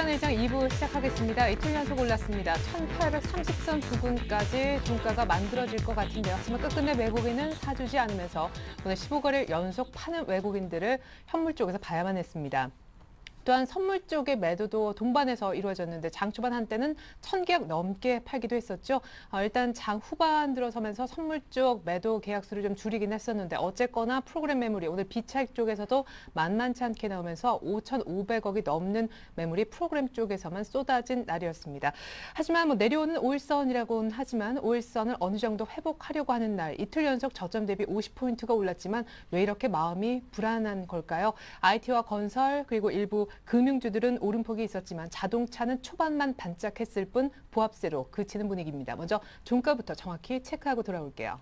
시장내장 2부 시작하겠습니다. 이틀 연속 올랐습니다. 1830선 부근까지 종가가 만들어질 것 같은데요. 하지만 끝끝내 외국인은 사주지 않으면서 오늘 15거래일 연속 파는 외국인들을 현물 쪽에서 봐야만 했습니다. 또한 선물 쪽의 매도도 동반해서 이루어졌는데 장 초반 한때는 1000계약 넘게 팔기도 했었죠. 일단 장 후반 들어서면서 선물 쪽 매도 계약수를 좀 줄이긴 했었는데 어쨌거나 프로그램 매물이 오늘 비차익 쪽에서도 만만치 않게 나오면서 5,500억이 넘는 매물이 프로그램 쪽에서만 쏟아진 날이었습니다. 하지만 내려오는 5일선이라고는 하지만 5일선을 어느 정도 회복하려고 하는 날, 이틀 연속 저점 대비 50포인트가 올랐지만 왜 이렇게 마음이 불안한 걸까요? IT와 건설 그리고 일부 금융주들은 오름폭이 있었지만 자동차는 초반만 반짝했을 뿐 보합세로 그치는 분위기입니다. 먼저 종가부터 정확히 체크하고 돌아올게요.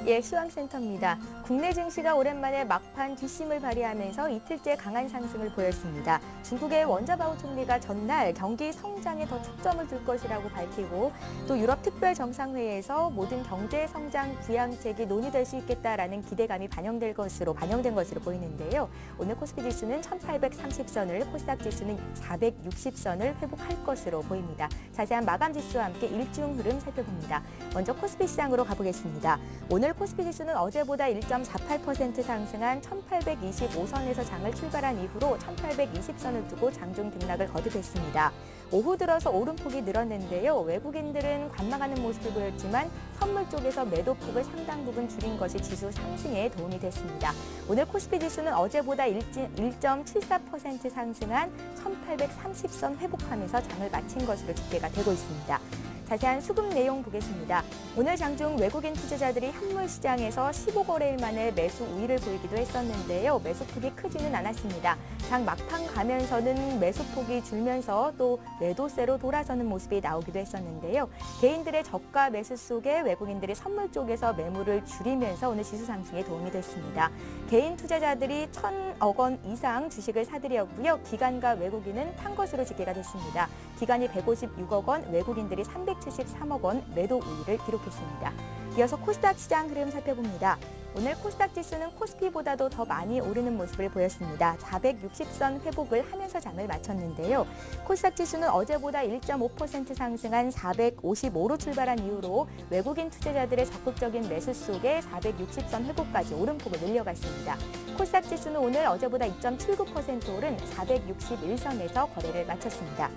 예, 시황센터입니다. 국내 증시가 오랜만에 막판 뒷심을 발휘하면서 이틀째 강한 상승을 보였습니다. 중국의 원자바오 총리가 전날 경기 성장에 더 초점을 둘 것이라고 밝히고 또 유럽 특별정상회의에서 모든 경제 성장 부양책이 논의될 수 있겠다라는 기대감이 반영된 것으로 보이는데요. 오늘 코스피 지수는 1830선을, 코스닥 지수는 460선을 회복할 것으로 보입니다. 자세한 마감 지수와 함께 일중 흐름 살펴봅니다. 먼저 코스피 시장으로 가보겠습니다. 오늘 코스피 지수는 어제보다 1.48% 상승한 1825선에서 장을 출발한 이후로 1820선을 두고 장중 등락을 거듭했습니다. 오후 들어서 오름폭이 늘었는데요. 외국인들은 관망하는 모습을 보였지만 선물 쪽에서 매도폭을 상당 부분 줄인 것이 지수 상승에 도움이 됐습니다. 오늘 코스피 지수는 어제보다 1.74% 상승한 1830선 회복하면서 장을 마친 것으로 집계가 되고 있습니다. 자세한 수급 내용 보겠습니다. 오늘 장중 외국인 투자자들이 현물 시장에서 15거래일 만에 매수 우위를 보이기도 했었는데요. 매수폭이 크지는 않았습니다. 장 막판 가면서는 매수폭이 줄면서 또 매도세로 돌아서는 모습이 나오기도 했었는데요. 개인들의 저가 매수 속에 외국인들이 선물 쪽에서 매물을 줄이면서 오늘 지수 상승에 도움이 됐습니다. 개인 투자자들이 1,000억 원 이상 주식을 사들였고요. 기관과 외국인은 탄 것으로 집계가 됐습니다. 기관이 156억 원, 외국인들이 373억 원 매도 우위를 기록했습니다. 이어서 코스닥 시장 흐름 살펴봅니다. 오늘 코스닥 지수는 코스피보다도 더 많이 오르는 모습을 보였습니다. 460선 회복을 하면서 장을 마쳤는데요. 코스닥 지수는 어제보다 1.5% 상승한 455로 출발한 이후로 외국인 투자자들의 적극적인 매수 속에 460선 회복까지 오름폭을 늘려갔습니다. 코스닥 지수는 오늘 어제보다 2.79% 오른 461선에서 거래를 마쳤습니다.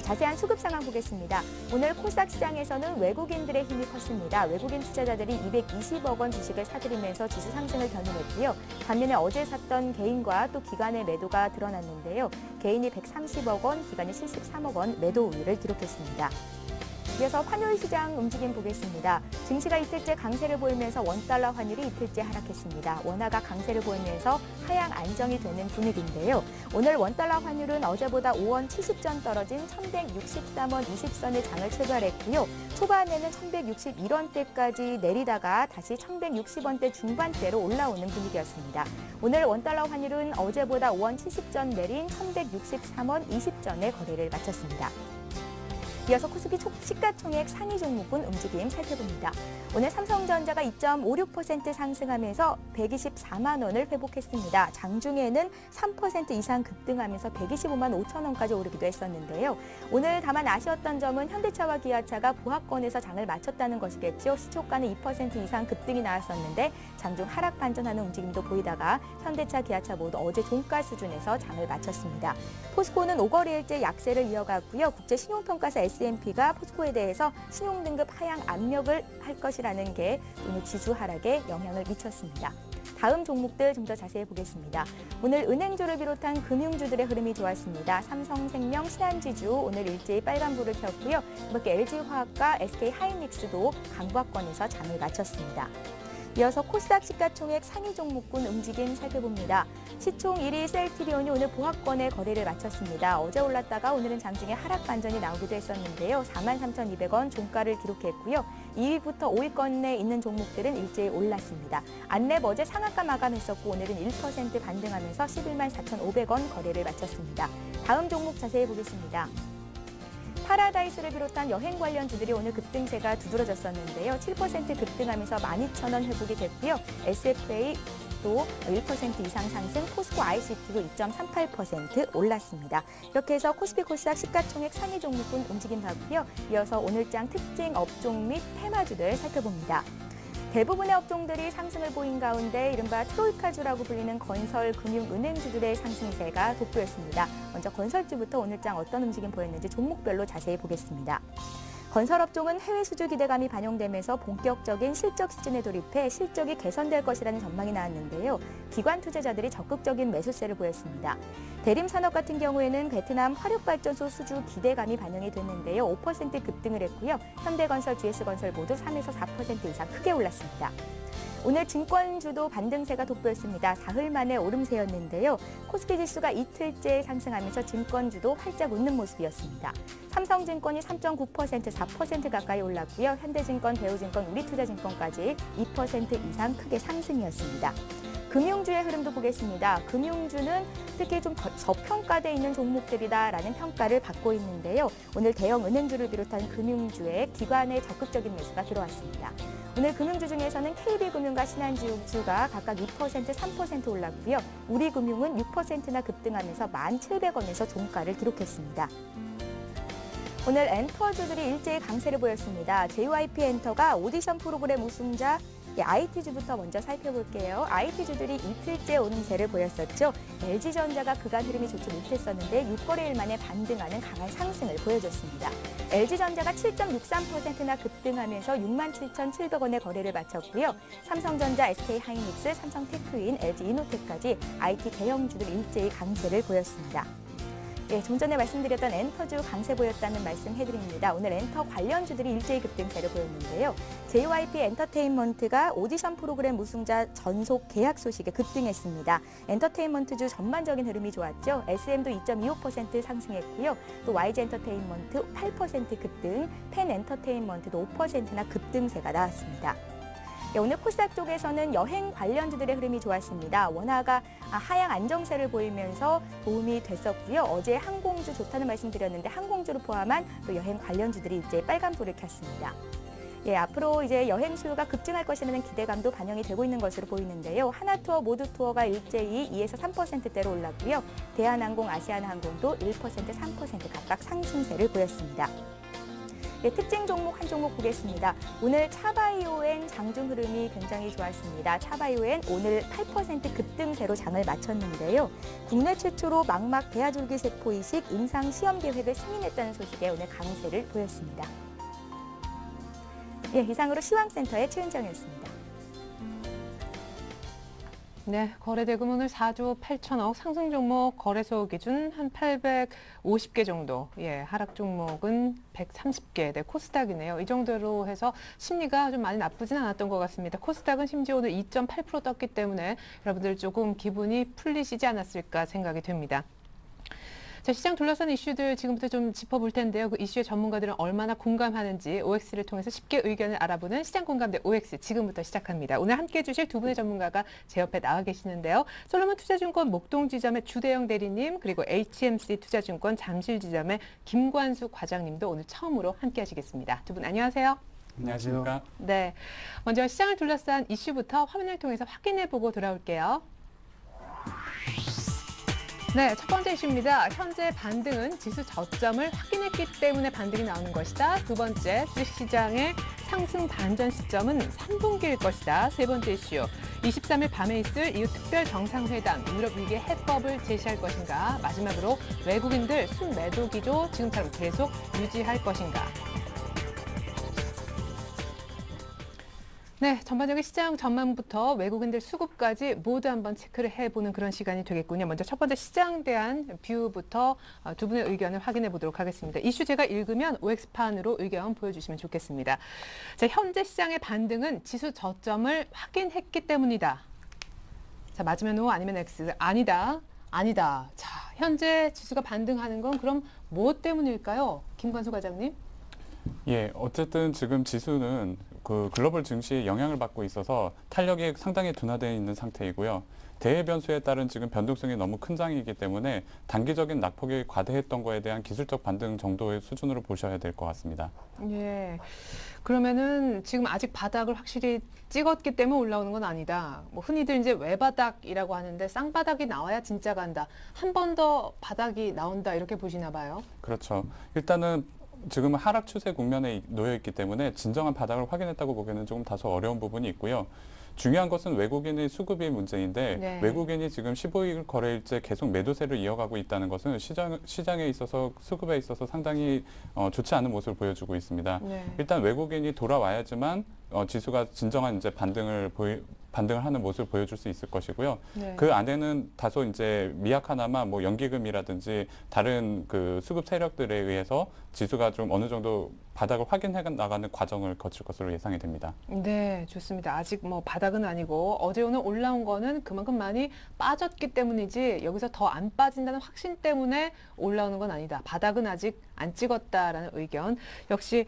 자세한 수급 상황 보겠습니다. 오늘 코스닥 시장에서는 외국인들의 힘이 컸습니다. 외국인 투자자들이 220억 원 주식을 사들이면서 지수 상승을 견인했고요. 반면에 어제 샀던 개인과 또 기관의 매도가 드러났는데요. 개인이 130억 원, 기관이 73억 원 매도 우위를 기록했습니다. 이어서 환율 시장 움직임 보겠습니다. 증시가 이틀째 강세를 보이면서 원달러 환율이 이틀째 하락했습니다. 원화가 강세를 보이면서 하향 안정이 되는 분위기인데요. 오늘 원달러 환율은 어제보다 5원 70전 떨어진 1163원 20선의 장을 출발했고요. 초반에는 1161원대까지 내리다가 다시 1160원대 중반대로 올라오는 분위기였습니다. 오늘 원달러 환율은 어제보다 5원 70전 내린 1163원 20전에 거래를 마쳤습니다. 이어서 코스피 시가총액 상위 종목군 움직임 살펴봅니다. 오늘 삼성전자가 2.56% 상승하면서 124만 원을 회복했습니다. 장중에는 3% 이상 급등하면서 125만 5천 원까지 오르기도 했었는데요. 오늘 다만 아쉬웠던 점은 현대차와 기아차가 보합권에서 장을 마쳤다는 것이겠죠. 시초가는 2% 이상 급등이 나왔었는데 장중 하락 반전하는 움직임도 보이다가 현대차, 기아차 모두 어제 종가 수준에서 장을 마쳤습니다. 포스코는 5거래일째 약세를 이어갔고요. 국제신용평가사 S&P가 포스코에 대해서 신용등급 하향 압력을 할 것이라는 게 오늘 지수 하락에 영향을 미쳤습니다. 다음 종목들 좀 더 자세히 보겠습니다. 오늘 은행주를 비롯한 금융주들의 흐름이 좋았습니다. 삼성생명, 신한지주 오늘 일제히 빨간불을 켰고요. 이밖에 LG화학과 SK하이닉스도 강보합권에서 장을 마쳤습니다. 이어서 코스닥 시가총액 상위 종목군 움직임 살펴봅니다. 시총 1위 셀트리온이 오늘 보합권에 거래를 마쳤습니다. 어제 올랐다가 오늘은 장중에 하락 반전이 나오기도 했었는데요. 43,200원 종가를 기록했고요. 2위부터 5위권에 있는 종목들은 일제히 올랐습니다. 안랩 어제 상한가 마감했었고 오늘은 1% 반등하면서 114,500원 거래를 마쳤습니다. 다음 종목 자세히 보겠습니다. 파라다이스를 비롯한 여행 관련 주들이 오늘 급등세가 두드러졌었는데요. 7% 급등하면서 12,000원 회복이 됐고요. SFA 또 1% 이상 상승, 포스코 ICT도 2.38% 올랐습니다. 이렇게 해서 코스피 코스닥 시가총액 상위 종목군 움직임 봤고요. 이어서 오늘장 특징 업종 및 테마주들 살펴봅니다. 대부분의 업종들이 상승을 보인 가운데 이른바 트로이카주라고 불리는 건설, 금융, 은행주들의 상승세가 돋보였습니다. 먼저 건설주부터 오늘장 어떤 움직임 보였는지 종목별로 자세히 보겠습니다. 건설업종은 해외 수주 기대감이 반영되면서 본격적인 실적 시즌에 돌입해 실적이 개선될 것이라는 전망이 나왔는데요. 기관 투자자들이 적극적인 매수세를 보였습니다. 대림산업 같은 경우에는 베트남 화력발전소 수주 기대감이 반영이 됐는데요. 5% 급등을 했고요. 현대건설, GS건설 모두 3에서 4% 이상 크게 올랐습니다. 오늘 증권주도 반등세가 돋보였습니다. 사흘 만에 오름세였는데요. 코스피 지수가 이틀째 상승하면서 증권주도 활짝 웃는 모습이었습니다. 삼성증권이 3.9%, 4% 가까이 올랐고요. 현대증권, 대우증권, 우리투자증권까지 2% 이상 크게 상승이었습니다. 금융주의 흐름도 보겠습니다. 금융주는 특히 좀 저평가돼 있는 종목들이다라는 평가를 받고 있는데요. 오늘 대형 은행주를 비롯한 금융주에 기관의 적극적인 매수가 들어왔습니다. 오늘 금융주 중에서는 KB금융과 신한주가 각각 2%, 3% 올랐고요. 우리금융은 6%나 급등하면서 1,700원에서 종가를 기록했습니다. 오늘 엔터주들이 일제히 강세를 보였습니다. JYP엔터가 오디션 프로그램 우승자 IT주부터 먼저 살펴볼게요. IT주들이 이틀째 오름세를 보였었죠. LG전자가 그간 흐름이 좋지 못했었는데 6거래일 만에 반등하는 강한 상승을 보여줬습니다. LG전자가 7.63%나 급등하면서 67,700원의 거래를 마쳤고요. 삼성전자, SK하이닉스, 삼성테크인, LG이노텍까지 IT 대형주들 일제히 강세를 보였습니다. 예, 좀 전에 말씀드렸던 엔터주 강세 보였다는 말씀 해드립니다. 오늘 엔터 관련주들이 일제히 급등세를 보였는데요. JYP 엔터테인먼트가 오디션 프로그램 우승자 전속 계약 소식에 급등했습니다. 엔터테인먼트주 전반적인 흐름이 좋았죠. SM도 2.25% 상승했고요. 또 YG 엔터테인먼트 8% 급등, 펜 엔터테인먼트도 5%나 급등세가 나왔습니다. 네, 오늘 코스닥 쪽에서는 여행 관련주들의 흐름이 좋았습니다. 원화가 하향 안정세를 보이면서 도움이 됐었고요. 어제 항공주 좋다는 말씀 드렸는데 항공주를 포함한 또 여행 관련주들이 이제 빨간불을 켰습니다. 예, 앞으로 이제 여행 수요가 급증할 것이라는 기대감도 반영이 되고 있는 것으로 보이는데요. 하나투어, 모두투어가 일제히 2에서 3%대로 올랐고요. 대한항공, 아시아나항공도 1%, 3% 각각 상승세를 보였습니다. 네, 특징 종목 한 종목 보겠습니다. 오늘 차바이오엔 장중 흐름이 굉장히 좋았습니다. 차바이오엔 오늘 8% 급등세로 장을 마쳤는데요. 국내 최초로 망막 배아줄기 세포 이식 임상 시험 계획을 승인했다는 소식에 오늘 강세를 보였습니다. 예, 이상으로 시황센터의 최은정이었습니다. 네, 거래대금 오늘 4조 8천억, 상승 종목 거래소 기준 한 850개 정도, 예, 하락 종목은 130개, 네, 코스닥이네요. 이 정도로 해서 심리가 좀 많이 나쁘진 않았던 것 같습니다. 코스닥은 심지어 오늘 2.8% 떴기 때문에 여러분들 조금 기분이 풀리시지 않았을까 생각이 됩니다. 자, 시장 둘러싼 이슈들 지금부터 좀 짚어볼 텐데요. 그 이슈의 전문가들은 얼마나 공감하는지 OX를 통해서 쉽게 의견을 알아보는 시장 공감대 OX 지금부터 시작합니다. 오늘 함께해 주실 두 분의 전문가가 제 옆에 나와 계시는데요. 솔로몬 투자증권 목동지점의 주대영 대리님, 그리고 HMC 투자증권 잠실지점의 김관수 과장님도 오늘 처음으로 함께 하시겠습니다. 두 분 안녕하세요. 안녕하십니까. 네, 먼저 시장을 둘러싼 이슈부터 화면을 통해서 확인해보고 돌아올게요. 네, 첫 번째 이슈입니다. 현재 반등은 지수 저점을 확인했기 때문에 반등이 나오는 것이다. 두 번째, 주식시장의 상승 반전 시점은 3분기일 것이다. 세 번째 이슈, 23일 밤에 있을 EU 특별 정상회담, 유럽 위기 해법을 제시할 것인가. 마지막으로 외국인들 순매도 기조 지금처럼 계속 유지할 것인가. 네, 전반적인 시장 전망부터 외국인들 수급까지 모두 한번 체크를 해보는 그런 시간이 되겠군요. 먼저 첫 번째 시장에 대한 뷰부터 두 분의 의견을 확인해 보도록 하겠습니다. 이슈 제가 읽으면 OX판으로 의견 보여주시면 좋겠습니다. 자, 현재 시장의 반등은 지수 저점을 확인했기 때문이다. 자, 맞으면 O 아니면 X. 아니다. 아니다. 자, 현재 지수가 반등하는 건 그럼 무엇 때문일까요? 김관수 과장님. 예, 어쨌든 지금 지수는 그 글로벌 증시에 영향을 받고 있어서 탄력이 상당히 둔화되어 있는 상태이고요. 대외 변수에 따른 지금 변동성이 너무 큰 장이기 때문에 단기적인 낙폭이 과대했던 거에 대한 기술적 반등 정도의 수준으로 보셔야 될 것 같습니다. 예. 그러면은 지금 아직 바닥을 확실히 찍었기 때문에 올라오는 건 아니다. 뭐 흔히들 이제 외바닥이라고 하는데 쌍바닥이 나와야 진짜 간다. 한 번 더 바닥이 나온다 이렇게 보시나 봐요. 그렇죠. 일단은 지금은 하락 추세 국면에 놓여 있기 때문에 진정한 바닥을 확인했다고 보기에는 조금 다소 어려운 부분이 있고요. 중요한 것은 외국인의 수급의 문제인데 네. 외국인이 지금 15일 거래일째 계속 매도세를 이어가고 있다는 것은 시장에 있어서 수급에 있어서 상당히 좋지 않은 모습을 보여주고 있습니다. 네. 일단 외국인이 돌아와야지만 지수가 진정한 이제 반등을 하는 모습을 보여줄 수 있을 것이고요. 네. 그 안에는 다소 이제 미약하나마 뭐 연기금이라든지 다른 그 수급 세력들에 의해서 지수가 좀 어느 정도 바닥을 확인해 나가는 과정을 거칠 것으로 예상이 됩니다. 네, 좋습니다. 아직 뭐 바닥은 아니고 어제 오늘 올라온 거는 그만큼 많이 빠졌기 때문이지 여기서 더 안 빠진다는 확신 때문에 올라오는 건 아니다. 바닥은 아직 안 찍었다라는 의견. 역시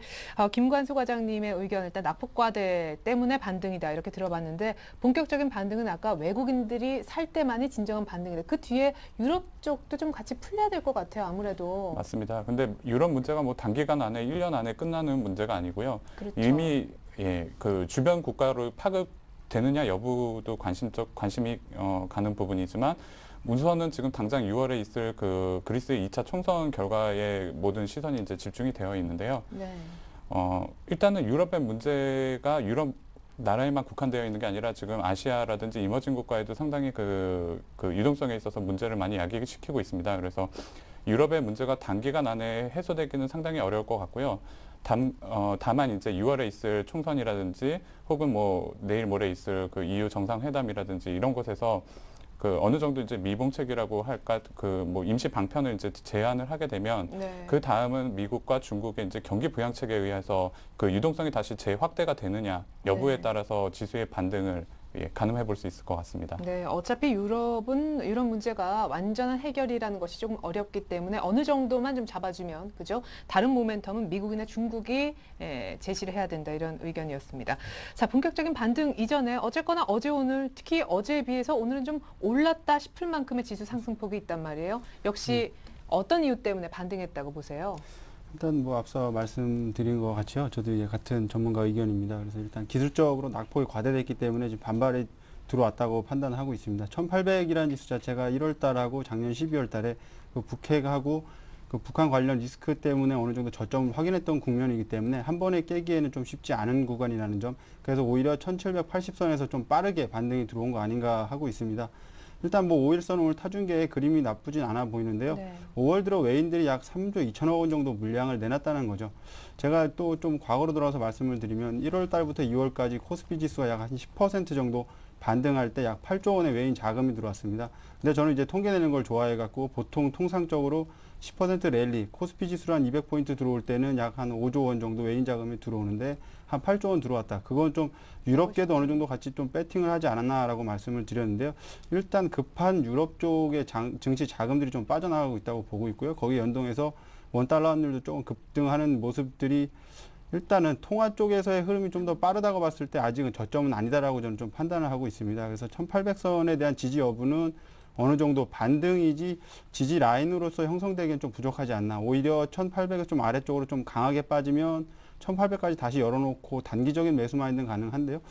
김관수 과장님의 의견 일단 낙폭과대 때문에 반등이다 이렇게 들어봤는데 본격적인 반등은 아까 외국인들이 살 때만이 진정한 반등이다. 그 뒤에 유럽 쪽도 좀 같이 풀려야 될 것 같아요. 아무래도. 맞습니다. 근데 유럽 문제가 뭐 단기간 안에 1년 안에 끝나는 문제가 아니고요. 그렇죠. 이미 그 주변 국가로 파급되느냐 여부도 관심이 가는 부분이지만 우선은 지금 당장 6월에 있을 그 그리스의 2차 총선 결과에 모든 시선이 이제 집중이 되어 있는데요. 네. 일단은 유럽의 문제가 유럽 나라에만 국한되어 있는 게 아니라 지금 아시아라든지 이머징 국가에도 상당히 그 유동성에 있어서 문제를 많이 야기시키고 있습니다. 그래서 유럽의 문제가 단기간 안에 해소되기는 상당히 어려울 것 같고요. 다만 이제 6월에 있을 총선이라든지 혹은 뭐 내일 모레 있을 그 EU 정상회담이라든지 이런 곳에서 그 어느 정도 이제 미봉책이라고 할까 그 뭐 임시 방편을 이제 제안을 하게 되면 네. 그 다음은 미국과 중국의 이제 경기 부양책에 의해서 그 유동성이 다시 재확대가 되느냐 여부에 네. 따라서 지수의 반등을 가늠해 볼 수 있을 것 같습니다. 네, 어차피 유럽은 이런 문제가 완전한 해결이라는 것이 조금 어렵기 때문에 어느 정도만 좀 잡아주면, 그죠? 다른 모멘텀은 미국이나 중국이 제시를 해야 된다 이런 의견이었습니다. 자, 본격적인 반등 이전에 어쨌거나 어제 오늘 특히 어제에 비해서 오늘은 좀 올랐다 싶을 만큼의 지수 상승폭이 있단 말이에요. 역시 어떤 이유 때문에 반등했다고 보세요? 일단 뭐 앞서 말씀드린 것 같이요. 저도 이제 같은 전문가 의견입니다. 그래서 일단 기술적으로 낙폭이 과대됐기 때문에 지금 반발이 들어왔다고 판단하고 있습니다. 1800이라는 지수 자체가 1월 달하고 작년 12월 달에 그 북핵하고 그 북한 관련 리스크 때문에 어느 정도 저점을 확인했던 국면이기 때문에 한 번에 깨기에는 좀 쉽지 않은 구간이라는 점. 그래서 오히려 1780선에서 좀 빠르게 반등이 들어온 거 아닌가 하고 있습니다. 일단 뭐 5일선 오늘 타준계의 그림이 나쁘진 않아 보이는데요. 네. 5월 들어 외인들이 약 3조 2천억 원 정도 물량을 내놨다는 거죠. 제가 또 좀 과거로 돌아와서 말씀을 드리면 1월 달부터 2월까지 코스피 지수가 약 한 10% 정도 반등할 때 약 8조 원의 외인 자금이 들어왔습니다. 근데 저는 이제 통계 내는 걸 좋아해갖고 보통 통상적으로 10% 랠리, 코스피 지수로 한 200포인트 들어올 때는 약 한 5조 원 정도 외인 자금이 들어오는데 한 8조 원 들어왔다. 그건 좀 유럽계도 어느 정도 같이 좀 배팅을 하지 않았나라고 말씀을 드렸는데요. 일단 급한 유럽 쪽의 증시 자금들이 좀 빠져나가고 있다고 보고 있고요. 거기에 연동해서 원달러 환율도 조금 급등하는 모습들이 일단은 통화 쪽에서의 흐름이 좀 더 빠르다고 봤을 때 아직은 저점은 아니다라고 저는 좀 판단을 하고 있습니다. 그래서 1800선에 대한 지지 여부는 어느 정도 반등이지 지지 라인으로서 형성되기엔 좀 부족하지 않나. 오히려 1800을 좀 아래쪽으로 좀 강하게 빠지면 1800까지 다시 열어놓고 단기적인 매수 마인드는 가능한데요.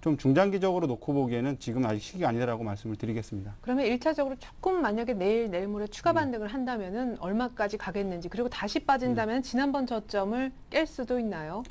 좀 중장기적으로 놓고 보기에는 지금 아직 시기가 아니다라고 말씀을 드리겠습니다. 그러면 1차적으로 조금 만약에 내일 모레 추가 반등을 한다면은 얼마까지 가겠는지, 그리고 다시 빠진다면 지난번 저점을 깰 수도 있나요?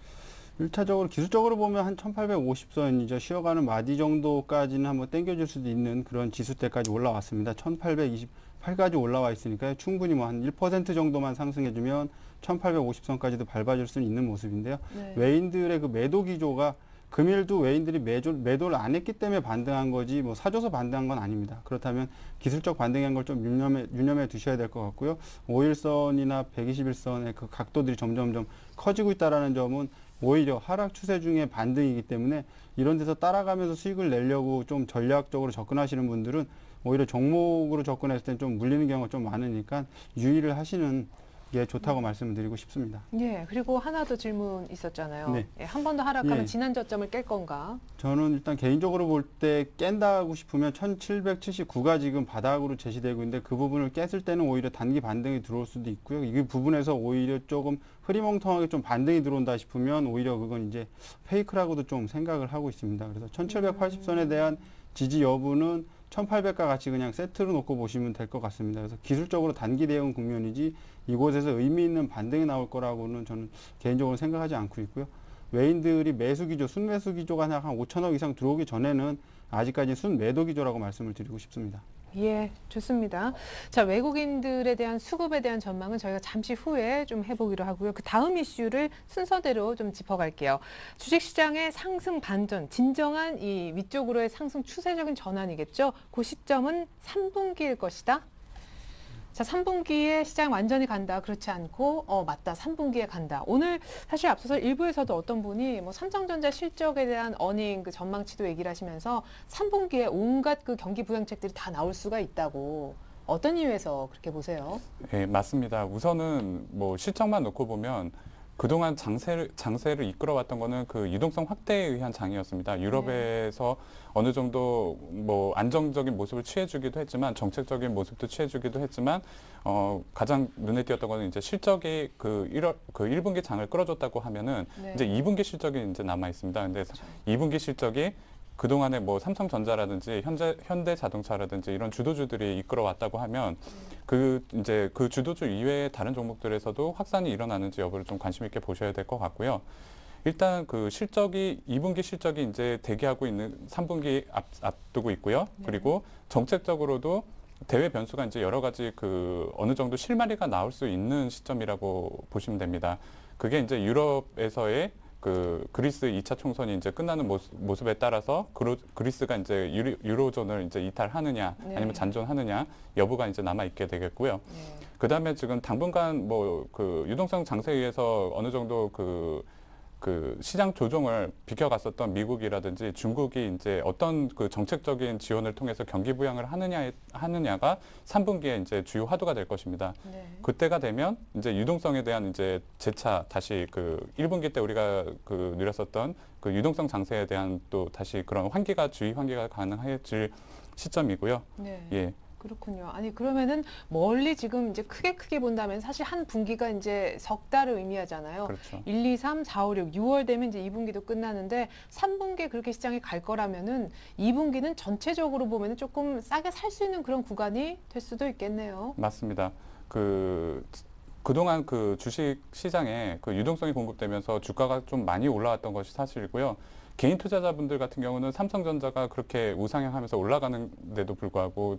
1차적으로 기술적으로 보면 한 1850선이죠. 쉬어가는 마디 정도까지는 한번 당겨줄 수도 있는 그런 지수대까지 올라왔습니다. 1828까지 올라와 있으니까 충분히 뭐 한 1% 정도만 상승해주면 1850선까지도 밟아줄 수 있는 모습인데요. 네. 외인들의 그 매도 기조가 금일도 외인들이 매도를 안 했기 때문에 반등한 거지 뭐 사줘서 반등한 건 아닙니다. 그렇다면 기술적 반등한 걸 좀 유념해 두셔야 될 것 같고요. 5일선이나 121선의 그 각도들이 점점점 커지고 있다는 점은 오히려 하락 추세 중에 반등이기 때문에 이런 데서 따라가면서 수익을 내려고 좀 전략적으로 접근하시는 분들은 오히려 종목으로 접근했을 때 좀 물리는 경우가 좀 많으니까 유의를 하시는 게 좋다고 말씀을 드리고 싶습니다. 예, 그리고 하나 더 질문 있었잖아요. 네. 예, 한 번 더 하락하면 예. 지난 저점을 깰 건가? 저는 일단 개인적으로 볼 때 깬다고 싶으면 1779가 지금 바닥으로 제시되고 있는데 그 부분을 깼을 때는 오히려 단기 반등이 들어올 수도 있고요. 이 부분에서 오히려 조금 흐리멍텅하게 좀 반등이 들어온다 싶으면 오히려 그건 이제 페이크라고도 좀 생각을 하고 있습니다. 그래서 1780선에 대한 지지 여부는 1800과 같이 그냥 세트로 놓고 보시면 될 것 같습니다. 그래서 기술적으로 단기 대응 국면이지 이곳에서 의미 있는 반등이 나올 거라고는 저는 개인적으로 생각하지 않고 있고요. 외인들이 매수 기조, 순매수 기조가 한 5천억 이상 들어오기 전에는 아직까지 순매도 기조라고 말씀을 드리고 싶습니다. 예, 좋습니다. 자, 외국인들에 대한 수급에 대한 전망은 저희가 잠시 후에 좀 해보기로 하고요. 그 다음 이슈를 순서대로 좀 짚어갈게요. 주식시장의 상승 반전, 진정한 이 위쪽으로의 상승 추세적인 전환이겠죠. 그 시점은 3분기일 것이다. 자, 3분기에 시장 완전히 간다. 그렇지 않고, 맞다. 3분기에 간다. 오늘 사실 앞서서 일부에서도 어떤 분이 뭐 삼성전자 실적에 대한 어닝 그 전망치도 얘기를 하시면서 3분기에 온갖 그 경기 부양책들이 다 나올 수가 있다고. 어떤 이유에서 그렇게 보세요? 예, 맞습니다. 우선은 뭐 실적만 놓고 보면 그동안 장세를 이끌어왔던 거는 그 유동성 확대에 의한 장이었습니다. 유럽에서 어느 정도 뭐 안정적인 모습을 취해주기도 했지만 정책적인 모습도 취해주기도 했지만 가장 눈에 띄었던 거는 이제 실적이 그 1분기 장을 끌어줬다고 하면은 네. 이제 2분기 실적이 이제 남아 있습니다. 근데 2분기 실적이 그동안에 뭐 삼성전자라든지 현대자동차라든지 이런 주도주들이 이끌어왔다고 하면 이제 그 주도주 이외의 다른 종목들에서도 확산이 일어나는지 여부를 좀 관심 있게 보셔야 될 것 같고요. 일단 그 실적이 2분기 실적이 이제 대기하고 있는 3분기 앞두고 있고요. 그리고 정책적으로도 대외 변수가 이제 여러 가지 그 어느 정도 실마리가 나올 수 있는 시점이라고 보시면 됩니다. 그게 이제 유럽에서의 그 그리스 2차 총선이 이제 끝나는 모습에 따라서 그리스가 이제 유로존을 이제 이탈하느냐 아니면 잔존하느냐 여부가 이제 남아 있게 되겠고요. 그 다음에 지금 당분간 뭐 그 유동성 장세에 의해서 어느 정도 그 시장 조종을 비켜갔었던 미국이라든지 중국이 이제 어떤 그 정책적인 지원을 통해서 경기 부양을 하느냐가 3분기에 이제 주요 화두가 될 것입니다. 네. 그때가 되면 이제 유동성에 대한 이제 재차 다시 그 1분기 때 우리가 그 누렸었던 그 유동성 장세에 대한 또 다시 그런 주의 환기가 가능해질 시점이고요. 네. 예. 그렇군요. 아니 그러면은 멀리 지금 이제 크게 본다면 사실 한 분기가 이제 석 달을 의미하잖아요. 그렇죠. 1, 2, 3, 4, 5, 6, 6월 되면 이제 2분기도 끝나는데 3분기에 그렇게 시장이 갈 거라면은 2분기는 전체적으로 보면은 조금 싸게 살 수 있는 그런 구간이 될 수도 있겠네요. 맞습니다. 그동안 그 주식 시장에 그 유동성이 공급되면서 주가가 좀 많이 올라왔던 것이 사실이고요. 개인 투자자분들 같은 경우는 삼성전자가 그렇게 우상향하면서 올라가는데도 불구하고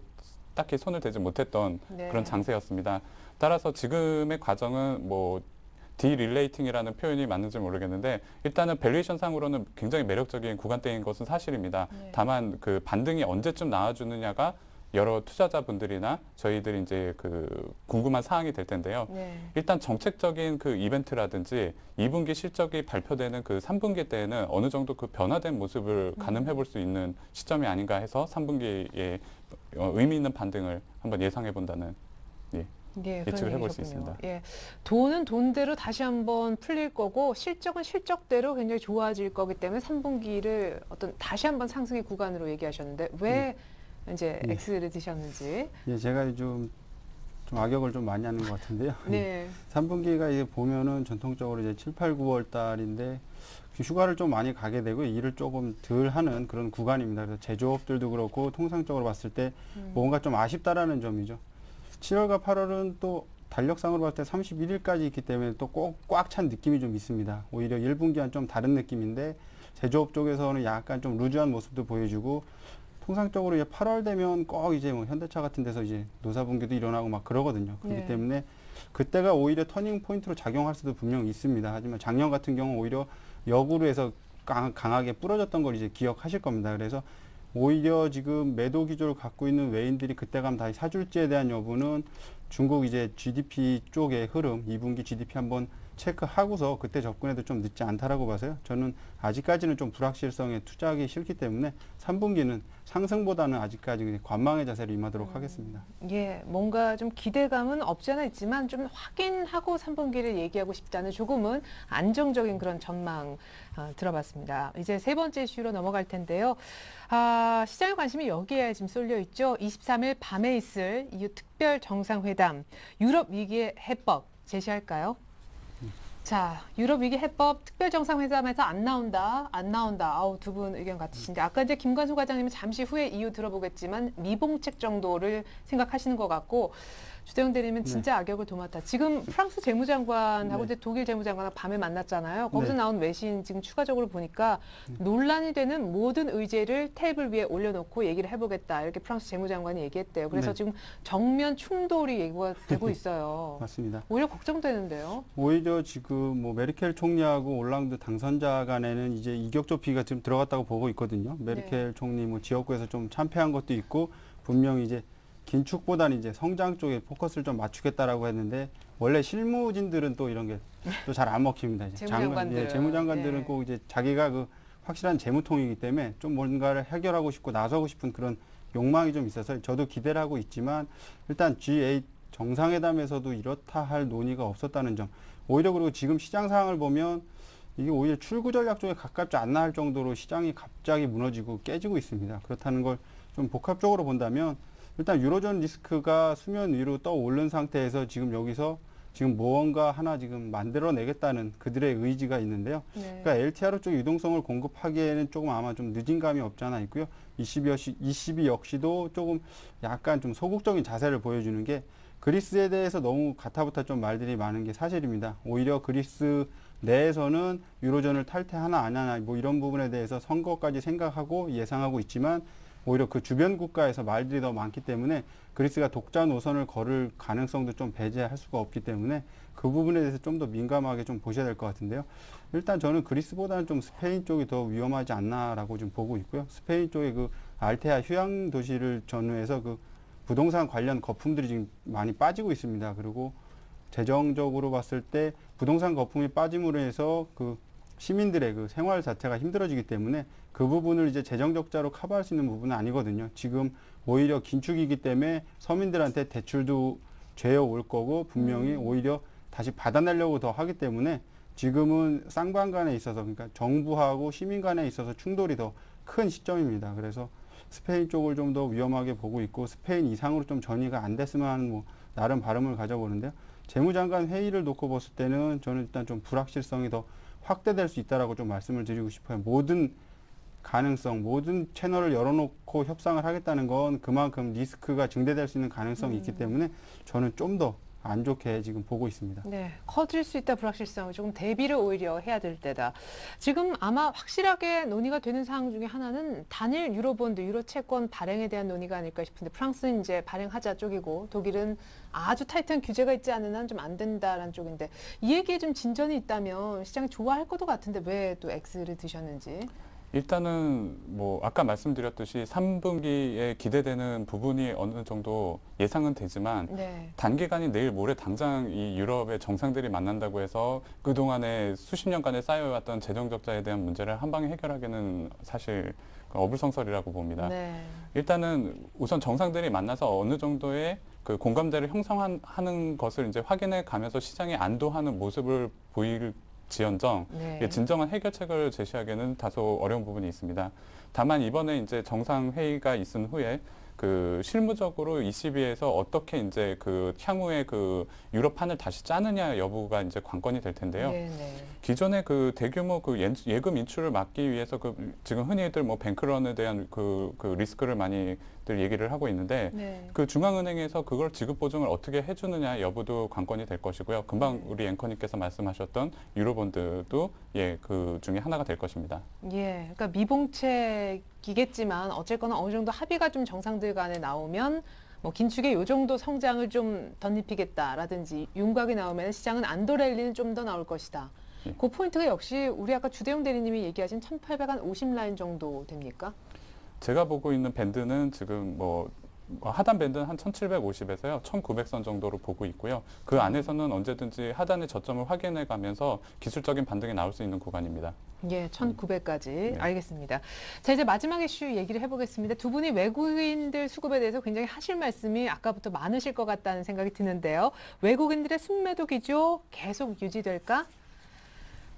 딱히 손을 대지 못했던 네. 그런 장세였습니다. 따라서 지금의 과정은 뭐 디릴레이팅이라는 표현이 맞는지 모르겠는데 일단은 밸류에이션 상으로는 굉장히 매력적인 구간대인 것은 사실입니다. 네. 다만 그 반등이 언제쯤 나와주느냐가 여러 투자자분들이나 저희들이 이제 그 궁금한 사항이 될 텐데요. 네. 일단 정책적인 그 이벤트라든지 2분기 실적이 발표되는 그 3분기 때에는 어느 정도 그 변화된 모습을 가늠해 볼 수 있는 시점이 아닌가 해서 3분기에 의미 있는 반등을 한번 예상해 본다는 예측을 해볼 수 있습니다. 예, 돈은 돈대로 다시 한번 풀릴 거고 실적은 실적대로 굉장히 좋아질 거기 때문에 3분기를 어떤 다시 한번 상승의 구간으로 얘기하셨는데 왜 이제 X를 드셨는지. 예, 제가 좀 악역을 좀 많이 하는 것 같은데요. 네. 3분기가 이제 보면은 전통적으로 이제 7, 8, 9월 달인데 휴가를 좀 많이 가게 되고 일을 조금 덜 하는 그런 구간입니다. 그래서 제조업들도 그렇고 통상적으로 봤을 때 뭔가 좀 아쉽다라는 점이죠. 7월과 8월은 또 달력상으로 봤을 때 31일까지 있기 때문에 또 꼭 꽉 찬 느낌이 좀 있습니다. 오히려 1분기와는 좀 다른 느낌인데 제조업 쪽에서는 약간 좀 루즈한 모습도 보여주고 통상적으로 이제 8월 되면 꼭 이제 뭐 현대차 같은 데서 이제 노사분기도 일어나고 막 그러거든요. 그렇기 네. 때문에 그때가 오히려 터닝 포인트로 작용할 수도 분명히 있습니다. 하지만 작년 같은 경우 오히려 역으로 해서 강하게 부러졌던 걸 이제 기억하실 겁니다. 그래서 오히려 지금 매도 기조를 갖고 있는 외인들이 그때 가면 다시 사줄지에 대한 여부는 중국 이제 GDP 쪽의 흐름, 2분기 GDP 한번 체크하고서 그때 접근해도 좀 늦지 않다라고 봐서요. 저는 아직까지는 좀 불확실성에 투자하기 싫기 때문에 3분기는 상승보다는 아직까지 관망의 자세로 임하도록 하겠습니다. 예, 뭔가 좀 기대감은 없지 않아 있지만 좀 확인하고 3분기를 얘기하고 싶다는 조금은 안정적인 그런 전망 들어봤습니다. 이제 세 번째 이슈로 넘어갈 텐데요. 시장의 관심이 여기에 지금 쏠려 있죠. 23일 밤에 있을 EU 특별 정상회담, 유럽 위기의 해법 제시할까요? 자, 유럽 위기 해법 특별 정상회담에서 안 나온다. 아우, 두 분 의견 같으신데 아까 이제 김관수 과장님은 잠시 후에 이유 들어보겠지만 미봉책 정도를 생각하시는 것 같고 주대영 대리님은 진짜 악역을 도맡아. 지금 프랑스 재무장관하고 이제 독일 재무장관하고 밤에 만났잖아요. 거기서 나온 외신 지금 추가적으로 보니까 논란이 되는 모든 의제를 테이블 위에 올려놓고 얘기를 해보겠다. 이렇게 프랑스 재무장관이 얘기했대요. 그래서 지금 정면 충돌이 얘기가 되고 있어요. 맞습니다. 오히려 걱정되는데요. 오히려 지금 뭐 메르켈 총리하고 올랑드 당선자 간에는 이제 이격 좁히기가 지금 들어갔다고 보고 있거든요. 메르켈 총리 뭐 지역구에서 좀 참패한 것도 있고 분명히 이제 긴축보다는 이제 성장 쪽에 포커스를 좀 맞추겠다라고 했는데 원래 실무진들은 또 이런 게 또 잘 안 먹힙니다. 이제 재무장관들은. 재무장관들은 꼭 이제 자기가 그 확실한 재무통이기 때문에 좀 뭔가를 해결하고 싶고 나서고 싶은 그런 욕망이 좀 있어서 저도 기대를 하고 있지만 일단 G8 정상회담에서도 이렇다 할 논의가 없었다는 점. 오히려 그리고 지금 시장 상황을 보면 이게 오히려 출구 전략 쪽에 가깝지 않나 할 정도로 시장이 갑자기 무너지고 깨지고 있습니다. 그렇다는 걸 좀 복합적으로 본다면 일단 유로존 리스크가 수면 위로 떠오른 상태에서 지금 여기서 지금 무언가 하나 지금 만들어내겠다는 그들의 의지가 있는데요. 그러니까 LTRO 쪽 유동성을 공급하기에는 조금 아마 좀 늦은 감이 없지 않아 있고요. ECB 역시도 조금 약간 좀 소극적인 자세를 보여주는 게 그리스에 대해서 너무 가타부타 좀 말들이 많은 게 사실입니다. 오히려 그리스 내에서는 유로존을 탈퇴하나 안 하나 뭐 이런 부분에 대해서 선거까지 생각하고 예상하고 있지만 오히려 그 주변 국가에서 말들이 더 많기 때문에 그리스가 독자 노선을 걸을 가능성도 좀 배제할 수가 없기 때문에 그 부분에 대해서 좀 더 민감하게 좀 보셔야 될 것 같은데요. 일단 저는 그리스보다는 좀 스페인 쪽이 더 위험하지 않나라고 좀 보고 있고요. 스페인 쪽에 그 알테아 휴양 도시를 전후해서 그 부동산 관련 거품들이 지금 많이 빠지고 있습니다. 그리고 재정적으로 봤을 때 부동산 거품이 빠짐으로 해서 그 시민들의 그 생활 자체가 힘들어지기 때문에 그 부분을 이제 재정 적자로 커버할 수 있는 부분은 아니거든요. 지금 오히려 긴축이기 때문에 서민들한테 대출도 죄어 올 거고 분명히 오히려 다시 받아내려고 더 하기 때문에 지금은 쌍방간에 있어서 그러니까 정부하고 시민 간에 있어서 충돌이 더 큰 시점입니다. 그래서 스페인 쪽을 좀 더 위험하게 보고 있고 스페인 이상으로 좀 전이가 안 됐으면 하는 뭐 나름 바람을 가져보는데요. 재무장관 회의를 놓고 봤을 때는 저는 일단 좀 불확실성이 더 확대될 수 있다라고 좀 말씀을 드리고 싶어요. 모든 가능성, 모든 채널을 열어놓고 협상을 하겠다는 건 그만큼 리스크가 증대될 수 있는 가능성이 있기 때문에 저는 좀 더 안 좋게 지금 보고 있습니다. 네, 커질 수 있다 불확실성을 조금 대비를 오히려 해야 될 때다. 지금 아마 확실하게 논의가 되는 사항 중에 하나는 단일 유로본드, 유로 채권 발행에 대한 논의가 아닐까 싶은데 프랑스는 이제 발행하자 쪽이고 독일은 아주 타이트한 규제가 있지 않은 한 좀 안 된다라는 쪽인데 이 얘기에 좀 진전이 있다면 시장이 좋아할 것도 같은데 왜 또 X를 드셨는지. 일단은 뭐 아까 말씀드렸듯이 3분기에 기대되는 부분이 어느 정도 예상은 되지만 단기간이 내일 모레 당장 이 유럽의 정상들이 만난다고 해서 그동안에 수십 년간에 쌓여왔던 재정 적자에 대한 문제를 한 방에 해결하기는 사실 어불성설이라고 봅니다. 일단은 우선 정상들이 만나서 어느 정도의 그 공감대를 형성하는 것을 이제 확인해 가면서 시장이 안도하는 모습을 보일 지연정 진정한 해결책을 제시하기에는 다소 어려운 부분이 있습니다. 다만 이번에 이제 정상 회의가 있은 후에 그 실무적으로 ECB에서 어떻게 이제 그 향후에 그 유럽판을 다시 짜느냐 여부가 이제 관건이 될 텐데요. 기존의 그 대규모 그 예금 인출을 막기 위해서 그 지금 흔히들 뭐 뱅크런에 대한 그 리스크를 많이들 얘기를 하고 있는데 그 중앙은행에서 그걸 지급 보증을 어떻게 해주느냐 여부도 관건이 될 것이고요. 금방 우리 앵커님께서 말씀하셨던 유로본드도 그 중에 하나가 될 것입니다. 그러니까 미봉책이겠지만 어쨌거나 어느 정도 합의가 좀 정상들 간에 나오면 뭐 긴축의 요 정도 성장을 좀 덧입히겠다라든지 윤곽이 나오면 시장은 안도랠리는 좀 더 나올 것이다. 그 포인트가 역시 우리 아까 주대용 대리님이 얘기하신 1850 라인 정도 됩니까? 제가 보고 있는 밴드는 지금 뭐 하단 밴드는 한 1750에서요, 1900선 정도로 보고 있고요. 그 안에서는 언제든지 하단의 저점을 확인해 가면서 기술적인 반등이 나올 수 있는 구간입니다. 예, 1900까지. 네. 알겠습니다. 자, 이제 마지막 이슈 얘기를 해보겠습니다. 두 분이 외국인들 수급에 대해서 굉장히 하실 말씀이 아까부터 많으실 것 같다는 생각이 드는데요. 외국인들의 순매도 기조 계속 유지될까?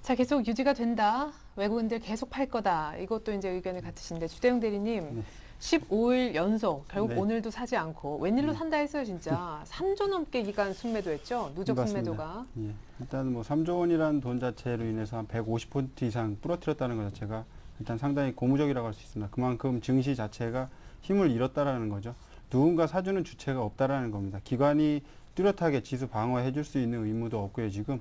자, 계속 유지가 된다. 외국인들 계속 팔 거다. 이것도 이제 의견이 같으신데, 주대용 대리님. 네. 15일 연속, 결국 네. 오늘도 사지 않고, 웬일로 네. 산다 했어요, 진짜. 3조 넘게 기간 순매도했죠? 누적 맞습니다. 순매도가. 예. 일단 뭐 3조 원이라는 돈 자체로 인해서 한 150% 이상 부러뜨렸다는 것 자체가 일단 상당히 고무적이라고 할 수 있습니다. 그만큼 증시 자체가 힘을 잃었다라는 거죠. 누군가 사주는 주체가 없다라는 겁니다. 기관이 뚜렷하게 지수 방어해 줄 수 있는 의무도 없고요, 지금.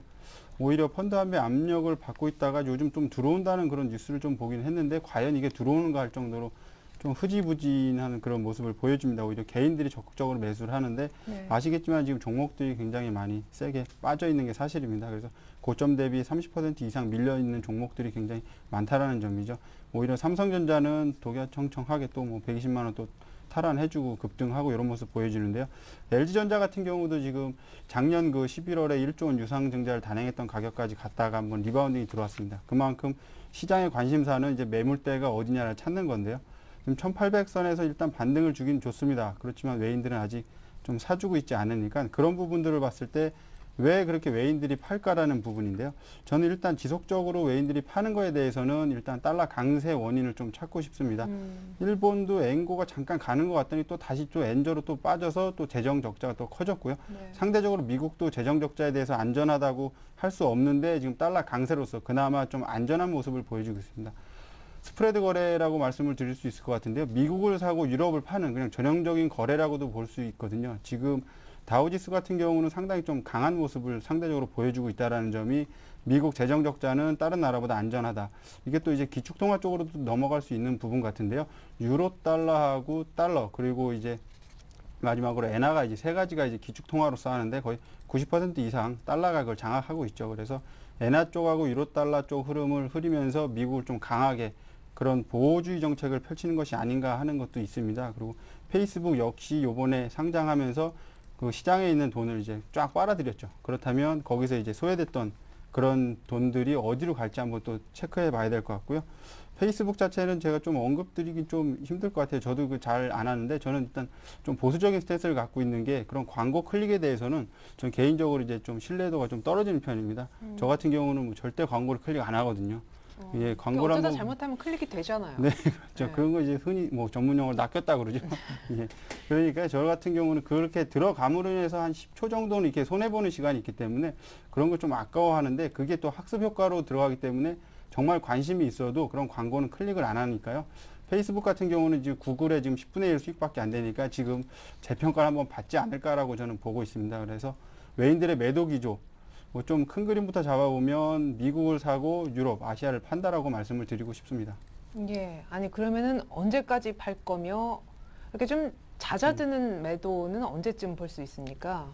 오히려 펀드 환매 압력을 받고 있다가 요즘 좀 들어온다는 그런 뉴스를 좀 보긴 했는데, 과연 이게 들어오는가 할 정도로 좀 흐지부진한 그런 모습을 보여줍니다. 오히려 개인들이 적극적으로 매수를 하는데, 네. 아시겠지만 지금 종목들이 굉장히 많이 세게 빠져 있는 게 사실입니다. 그래서 고점 대비 30% 이상 밀려 있는 종목들이 굉장히 많다라는 점이죠. 오히려 삼성전자는 독야청청하게 또 뭐 120만 원 또 탈환해주고 급등하고 이런 모습 보여주는데요. LG전자 같은 경우도 지금 작년 그 11월에 1조 원 유상증자를 단행했던 가격까지 갔다가 한번 리바운딩이 들어왔습니다. 그만큼 시장의 관심사는 이제 매물대가 어디냐를 찾는 건데요. 지금 1800선에서 일단 반등을 주긴 좋습니다. 그렇지만 외인들은 아직 좀 사주고 있지 않으니까 그런 부분들을 봤을 때 왜 그렇게 외인들이 팔까라는 부분인데요. 저는 일단 지속적으로 외인들이 파는 거에 대해서는 일단 달러 강세 원인을 좀 찾고 싶습니다. 일본도 엔고가 잠깐 가는 것 같더니 또 다시 또 엔저로 또 빠져서 또 재정 적자가 또 커졌고요. 네. 상대적으로 미국도 재정 적자에 대해서 안전하다고 할 수 없는데 지금 달러 강세로서 그나마 좀 안전한 모습을 보여주고 있습니다. 스프레드 거래라고 말씀을 드릴 수 있을 것 같은데요. 미국을 사고 유럽을 파는 그냥 전형적인 거래라고도 볼 수 있거든요. 지금 다우지수 같은 경우는 상당히 좀 강한 모습을 상대적으로 보여주고 있다는 점이 미국 재정 적자는 다른 나라보다 안전하다. 이게 또 이제 기축통화 쪽으로도 넘어갈 수 있는 부분 같은데요. 유로 달러하고 달러 그리고 이제 마지막으로 엔화가 이제 세 가지가 이제 기축통화로 쌓는데 거의 90% 이상 달러가 그걸 장악하고 있죠. 그래서 엔화 쪽하고 유로 달러 쪽 흐름을 흐리면서 미국을 좀 강하게 그런 보호주의 정책을 펼치는 것이 아닌가 하는 것도 있습니다. 그리고 페이스북 역시 요번에 상장하면서 그 시장에 있는 돈을 이제 쫙 빨아들였죠. 그렇다면 거기서 이제 소외됐던 그런 돈들이 어디로 갈지 한번 또 체크해 봐야 될 것 같고요. 페이스북 자체는 제가 좀 언급드리기 좀 힘들 것 같아요. 저도 그 잘 안 하는데 저는 일단 좀 보수적인 스탠스를 갖고 있는 게 그런 광고 클릭에 대해서는 전 개인적으로 이제 좀 신뢰도가 좀 떨어지는 편입니다. 저 같은 경우는 뭐 절대 광고를 클릭 안 하거든요. 예, 광고를 어쩌다 한번 잘못하면 클릭이 되잖아요. 네, 그렇죠. 네. 그런 거 이제 흔히 뭐 전문 용어로 낚였다 그러죠. 예. 그러니까 저 같은 경우는 그렇게 들어감으로 인해서 한 10초 정도는 이렇게 손해보는 시간이 있기 때문에 그런 걸 좀 아까워하는데 그게 또 학습 효과로 들어가기 때문에 정말 관심이 있어도 그런 광고는 클릭을 안 하니까요. 페이스북 같은 경우는 지금 구글의 지금 10분의 1 수익밖에 안 되니까 지금 재평가를 한번 받지 않을까라고 저는 보고 있습니다. 그래서 외인들의 매도 기조, 뭐 좀 큰 그림부터 잡아보면 미국을 사고 유럽, 아시아를 판다라고 말씀을 드리고 싶습니다. 예, 아니 그러면은 언제까지 팔 거며 이렇게 좀 잦아드는 매도는 언제쯤 볼 수 있습니까?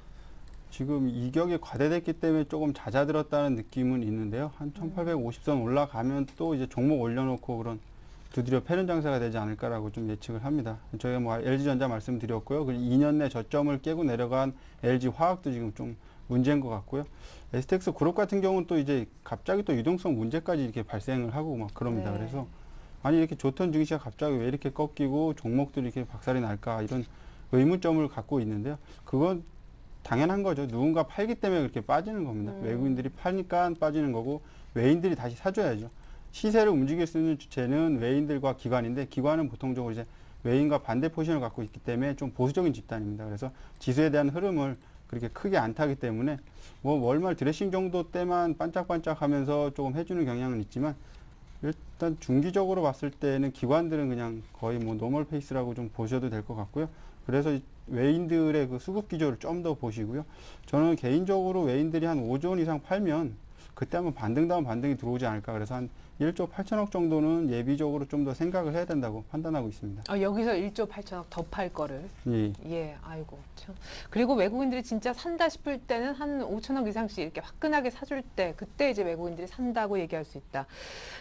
지금 이격이 과대됐기 때문에 조금 잦아들었다는 느낌은 있는데요. 한 1850선 올라가면 또 이제 종목 올려놓고 그런 두드려 패는 장사가 되지 않을까라고 좀 예측을 합니다. 저희가 뭐 LG전자 말씀드렸고요. 그리고 2년 내 저점을 깨고 내려간 LG화학도 지금 좀 문제인 것 같고요. STX 그룹 같은 경우는 또 이제 갑자기 또 유동성 문제까지 이렇게 발생을 하고 막 그럽니다. 네. 그래서 아니 이렇게 좋던 증시가 갑자기 왜 이렇게 꺾이고 종목들이 이렇게 박살이 날까 이런 의문점을 갖고 있는데요. 그건 당연한 거죠. 누군가 팔기 때문에 그렇게 빠지는 겁니다. 외국인들이 파니까 빠지는 거고 외인들이 다시 사줘야죠. 시세를 움직일 수 있는 주체는 외인들과 기관인데 기관은 보통적으로 이제 외인과 반대 포지션을 갖고 있기 때문에 좀 보수적인 집단입니다. 그래서 지수에 대한 흐름을 그렇게 크게 안 타기 때문에 뭐 월말 드레싱 정도 때만 반짝반짝 하면서 조금 해주는 경향은 있지만 일단 중기적으로 봤을 때는 기관들은 그냥 거의 뭐 노멀 페이스라고 좀 보셔도 될 것 같고요. 그래서 외인들의 그 수급 기조를 좀 더 보시고요. 저는 개인적으로 외인들이 한 5조 원 이상 팔면 그때 한번 반등 다운 반등이 들어오지 않을까. 그래서 한 1조 8천억 정도는 예비적으로 좀 더 생각을 해야 된다고 판단하고 있습니다. 여기서 1조 8천억 더 팔 거를. 예. 예, 아이고 참. 그리고 외국인들이 진짜 산다 싶을 때는 한 5천억 이상씩 이렇게 화끈하게 사줄 때 그때 이제 외국인들이 산다고 얘기할 수 있다.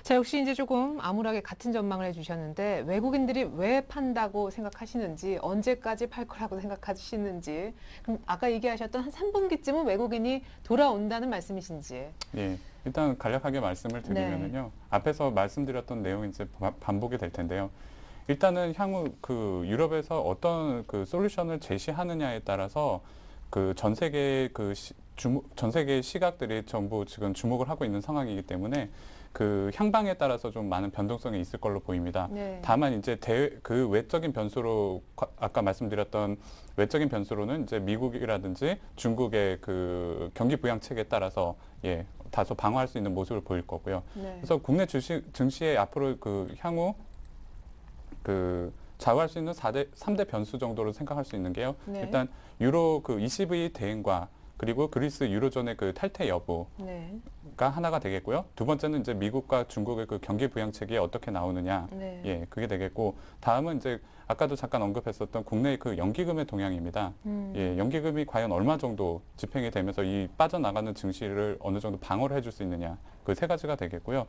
자, 역시 이제 조금 암울하게 같은 전망을 해주셨는데 외국인들이 왜 판다고 생각하시는지, 언제까지 팔 거라고 생각하시는지, 그럼 아까 얘기하셨던 한 3분기쯤은 외국인이 돌아온다는 말씀이신지. 예. 일단 간략하게 말씀을 드리면은요. 앞에서 말씀드렸던 내용이 이제 반복이 될 텐데요. 일단은 향후 그 유럽에서 어떤 그 솔루션을 제시하느냐에 따라서 그 전 세계 전 세계의 시각들이 전부 지금 주목을 하고 있는 상황이기 때문에 그 향방에 따라서 좀 많은 변동성이 있을 걸로 보입니다. 네. 다만 이제 그 외적인 변수로 아까 말씀드렸던 외적인 변수로는 이제 미국이라든지 중국의 그 경기 부양책에 따라서 예, 다소 방어할 수 있는 모습을 보일 거고요. 네. 그래서 국내 증시에 앞으로 그 향후 그 좌우할 수 있는 3대 변수 정도로 생각할 수 있는 게요. 네. 일단 유로 그 ECB 대응과 그리고 그리스 유로존의 그 탈퇴 여부가 네. 하나가 되겠고요. 두 번째는 이제 미국과 중국의 그 경기 부양책이 어떻게 나오느냐. 네. 예, 그게 되겠고 다음은 이제 아까도 잠깐 언급했었던 국내 그 연기금의 동향입니다. 예, 연기금이 과연 얼마 정도 집행이 되면서 이 빠져나가는 증시를 어느 정도 방어를 해줄 수 있느냐. 그 세 가지가 되겠고요.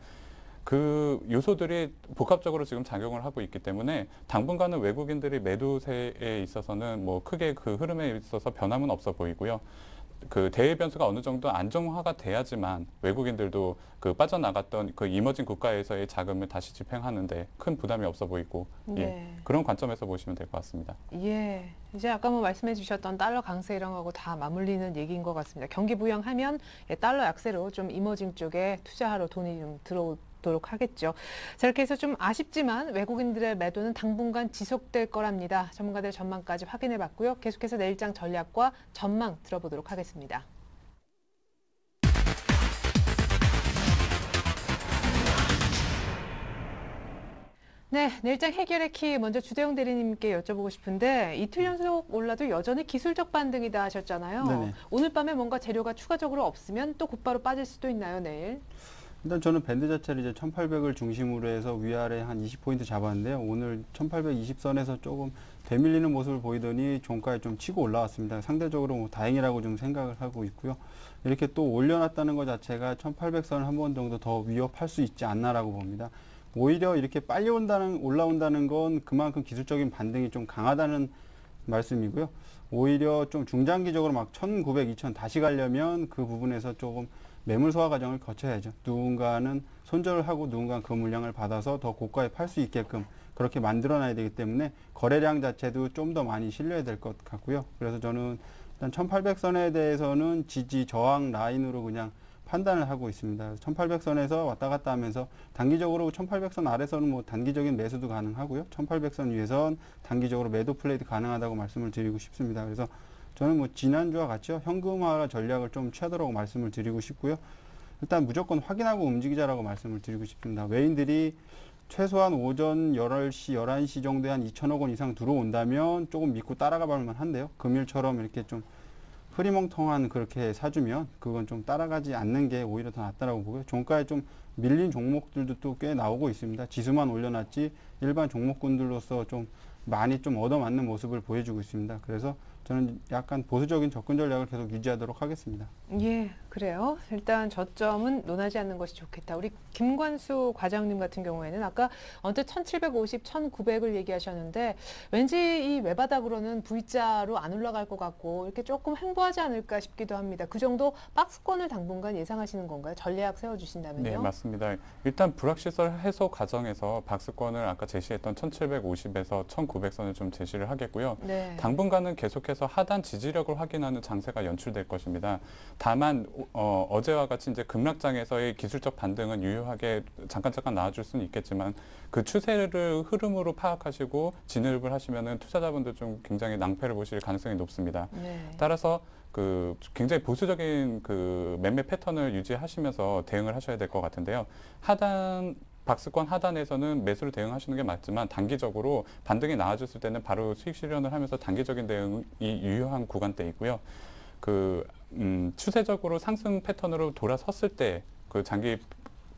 그 요소들이 복합적으로 지금 작용을 하고 있기 때문에 당분간은 외국인들이 매도세에 있어서는 뭐 크게 그 흐름에 있어서 변함은 없어 보이고요. 그 대외 변수가 어느 정도 안정화가 돼야지만 외국인들도 그 빠져나갔던 그 이머징 국가에서의 자금을 다시 집행하는데 큰 부담이 없어 보이고 네. 예, 그런 관점에서 보시면 될 것 같습니다. 예, 이제 아까 뭐 말씀해 주셨던 달러 강세 이런 거하고 다 맞물리는 얘기인 것 같습니다. 경기 부양하면 예, 달러 약세로 좀 이머징 쪽에 투자하러 돈이 좀 들어오도록 하겠죠. 자, 이렇게 해서 좀 아쉽지만 외국인들의 매도는 당분간 지속될 거랍니다. 전문가들의 전망까지 확인해 봤고요. 계속해서 내일장 전략과 전망 들어보도록 하겠습니다. 네, 내일장 해결의 키 먼저 주대용 대리님께 여쭤보고 싶은데 이틀 연속 올라도 여전히 기술적 반등이다 하셨잖아요. 네네. 오늘 밤에 뭔가 재료가 추가적으로 없으면 또 곧바로 빠질 수도 있나요, 내일? 일단 저는 밴드 자체를 이제 1800을 중심으로 해서 위아래 한 20포인트 잡았는데요. 오늘 1820선에서 조금 되밀리는 모습을 보이더니 종가에 좀 치고 올라왔습니다. 상대적으로 뭐 다행이라고 좀 생각을 하고 있고요. 이렇게 또 올려놨다는 것 자체가 1800선을 한 번 정도 더 위협할 수 있지 않나라고 봅니다. 오히려 이렇게 빨리 올라온다는 건 그만큼 기술적인 반등이 좀 강하다는 말씀이고요. 오히려 좀 중장기적으로 막 1900, 2000 다시 가려면 그 부분에서 조금 매물 소화 과정을 거쳐야죠. 누군가는 손절을 하고 누군가는 그 물량을 받아서 더 고가에 팔 수 있게끔 그렇게 만들어놔야 되기 때문에 거래량 자체도 좀 더 많이 실려야 될 것 같고요. 그래서 저는 일단 1800선에 대해서는 지지 저항 라인으로 그냥 판단을 하고 있습니다. 1800선에서 왔다 갔다 하면서 단기적으로 1800선 아래서는 뭐 단기적인 매수도 가능하고요. 1800선 위에선 단기적으로 매도 플레이도 가능하다고 말씀을 드리고 싶습니다. 그래서 저는 뭐 지난주와 같이요. 현금화 전략을 좀 취하도록 말씀을 드리고 싶고요. 일단 무조건 확인하고 움직이자라고 말씀을 드리고 싶습니다. 외인들이 최소한 오전 10시, 11시 정도에 한 2천억 원 이상 들어온다면 조금 믿고 따라가 볼만 한데요. 금일처럼 이렇게 좀 흐리멍텅한 그렇게 사주면 그건 좀 따라가지 않는 게 오히려 더 낫다라고 보고요. 종가에 좀 밀린 종목들도 또 꽤 나오고 있습니다. 지수만 올려놨지 일반 종목군들로서 좀 많이 좀 얻어맞는 모습을 보여주고 있습니다. 그래서 저는 약간 보수적인 접근 전략을 계속 유지하도록 하겠습니다. 예, 그래요. 일단 저점은 논하지 않는 것이 좋겠다. 우리 김관수 과장님 같은 경우에는 아까 언뜻 1750, 1900을 얘기하셨는데 왠지 이 외바닥으로는 V자로 안 올라갈 것 같고 이렇게 조금 횡보하지 않을까 싶기도 합니다. 그 정도 박스권을 당분간 예상하시는 건가요? 전략 세워주신다면요? 네, 맞습니다. 일단 불확실성 해소 과정에서 박스권을 아까 제시했던 1750에서 1900선을 좀 제시를 하겠고요. 네. 당분간은 계속해서 하단 지지력을 확인하는 장세가 연출될 것입니다. 다만 어제와 같이 이제 급락장에서의 기술적 반등은 유효하게 잠깐 나와줄 수는 있겠지만 그 추세를 흐름으로 파악하시고 진입을 하시면은 투자자분들 좀 굉장히 낭패를 보실 가능성이 높습니다. 네. 따라서 그 굉장히 보수적인 그 매매 패턴을 유지하시면서 대응을 하셔야 될 것 같은데요. 박스권 하단에서는 매수를 대응하시는 게 맞지만 단기적으로 반등이 나와줬을 때는 바로 수익 실현을 하면서 단기적인 대응이 유효한 구간대 있고요. 추세적으로 상승 패턴으로 돌아섰을 때 그 장기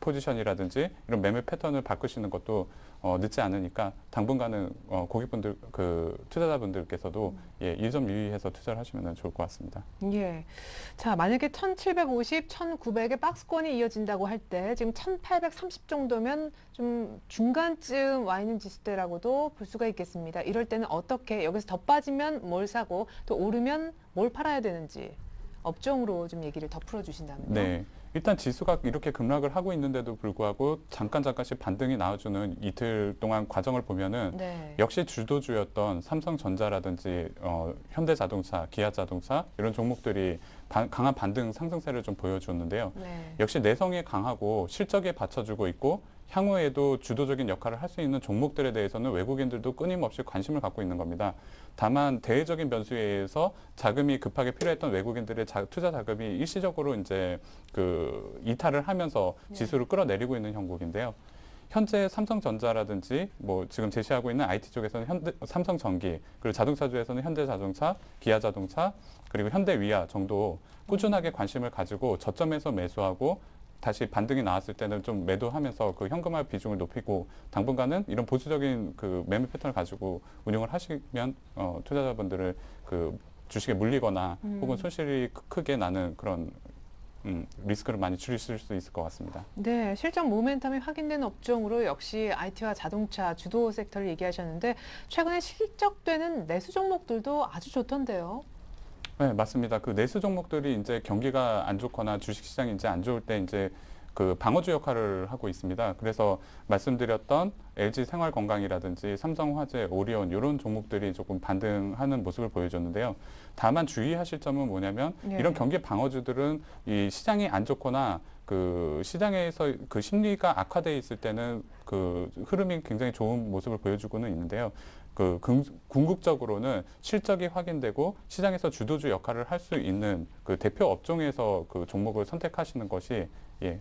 포지션이라든지 이런 매매 패턴을 바꾸시는 것도 늦지 않으니까 당분간은 고객분들 투자자분들께서도 이 점 유의해서 투자를 하시면 좋을 것 같습니다. 예. 자, 만약에 1750, 1900의 박스권이 이어진다고 할 때 지금 1830 정도면 좀 중간쯤 와 있는 지수대라고도 볼 수가 있겠습니다. 이럴 때는 어떻게 여기서 더 빠지면 뭘 사고 또 오르면 뭘 팔아야 되는지 업종으로 좀 얘기를 더 풀어주신다면요. 네. 일단 지수가 이렇게 급락을 하고 있는데도 불구하고 잠깐씩 반등이 나와주는 이틀 동안 과정을 보면은 네. 역시 주도주였던 삼성전자라든지 현대자동차, 기아자동차 이런 종목들이 강한 반등 상승세를 좀 보여주었는데요. 네. 역시 내성이 강하고 실적에 받쳐주고 있고 향후에도 주도적인 역할을 할 수 있는 종목들에 대해서는 외국인들도 끊임없이 관심을 갖고 있는 겁니다. 다만 대외적인 변수에 의해서 자금이 급하게 필요했던 외국인들의 투자 자금이 일시적으로 이제 그 이탈을 하면서 지수를 끌어내리고 있는 형국인데요. 현재 삼성전자라든지 뭐 지금 제시하고 있는 IT 쪽에서는 삼성전기, 그리고 자동차주에서는 현대자동차, 기아자동차, 그리고 현대위아 정도 꾸준하게 관심을 가지고 저점에서 매수하고 다시 반등이 나왔을 때는 좀 매도하면서 그 현금화 비중을 높이고 당분간은 이런 보수적인 그 매매 패턴을 가지고 운용을 하시면 투자자분들을 그 주식에 물리거나 혹은 손실이 크게 나는 그런 리스크를 많이 줄이실 수 있을 것 같습니다. 네, 실적 모멘텀이 확인된 업종으로 역시 IT와 자동차 주도 섹터를 얘기하셨는데 최근에 실적되는 내수 종목들도 아주 좋던데요. 네, 맞습니다. 그 내수 종목들이 이제 경기가 안 좋거나 주식시장이 이제 안 좋을 때 이제 그 방어주 역할을 하고 있습니다. 그래서 말씀드렸던 LG 생활건강이라든지 삼성화재, 오리온 이런 종목들이 조금 반등하는 모습을 보여줬는데요. 다만 주의하실 점은 뭐냐면 이런 경기 방어주들은 이 시장이 안 좋거나 그 시장에서 그 심리가 악화돼 있을 때는 그 흐름이 굉장히 좋은 모습을 보여주고는 있는데요. 그 궁극적으로는 실적이 확인되고 시장에서 주도주 역할을 할 수 있는 그 대표 업종에서 그 종목을 선택하시는 것이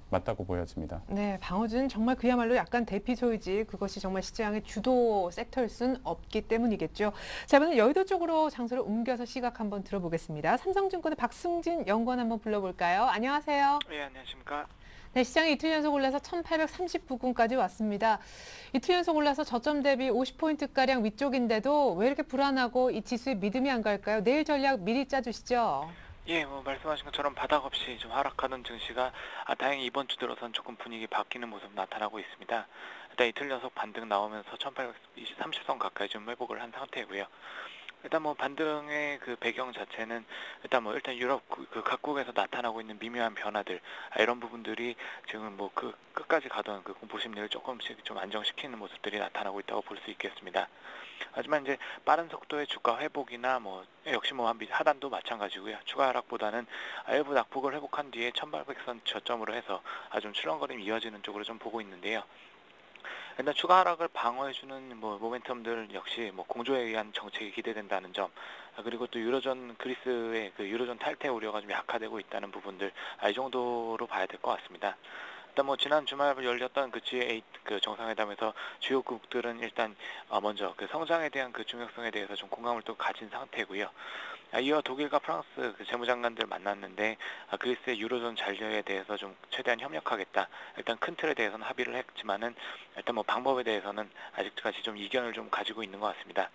맞다고 보여집니다. 네, 방어주는 정말 그야말로 약간 대피소이지 그것이 정말 시장의 주도 섹터일 순 없기 때문이겠죠. 자, 이번엔 여의도 쪽으로 장소를 옮겨서 시각 한번 들어보겠습니다. 삼성증권의 박승진 연구원 한번 불러볼까요? 안녕하세요. 네, 안녕하십니까. 네, 시장이 이틀 연속 올라서 1839군까지 왔습니다. 이틀 연속 올라서 저점 대비 50포인트가량 위쪽인데도 왜 이렇게 불안하고 이 지수에 믿음이 안 갈까요? 내일 전략 미리 짜주시죠. 예, 뭐 말씀하신 것처럼 바닥 없이 좀 하락하는 증시가 다행히 이번 주 들어선 조금 분위기 바뀌는 모습 나타나고 있습니다. 일단 이틀 연속 반등 나오면서 1830선 가까이 좀 회복을 한 상태고요. 일단 뭐 반등의 그 배경 자체는 일단 유럽 그 각국에서 나타나고 있는 미묘한 변화들 이런 부분들이 지금 뭐 그 끝까지 가던 그 공포 심리를 조금씩 좀 안정시키는 모습들이 나타나고 있다고 볼 수 있겠습니다. 하지만 이제 빠른 속도의 주가 회복이나 뭐 역시 뭐 하단도 마찬가지고요. 추가 하락보다는 일부 낙폭을 회복한 뒤에 1800선 저점으로 해서 좀 출렁거림이 이어지는 쪽으로 좀 보고 있는데요. 일단 추가 하락을 방어해주는 뭐 모멘텀들 역시 뭐 공조에 의한 정책이 기대된다는 점, 그리고 또 유로존 그리스의 그 유로존 탈퇴 우려가 좀 약화되고 있다는 부분들, 이 정도로 봐야 될 것 같습니다. 일단 뭐 지난 주말 열렸던 그 G8 그 정상회담에서 주요국들은 일단 먼저 그 성장에 대한 그 중요성에 대해서 좀 공감을 또 가진 상태고요. 이어 독일과 프랑스 그 재무장관들 만났는데 그리스의 유로존 잔류에 대해서 좀 최대한 협력하겠다. 일단 큰 틀에 대해서는 합의를 했지만은 일단 뭐 방법에 대해서는 아직까지 좀 이견을 좀 가지고 있는 것 같습니다.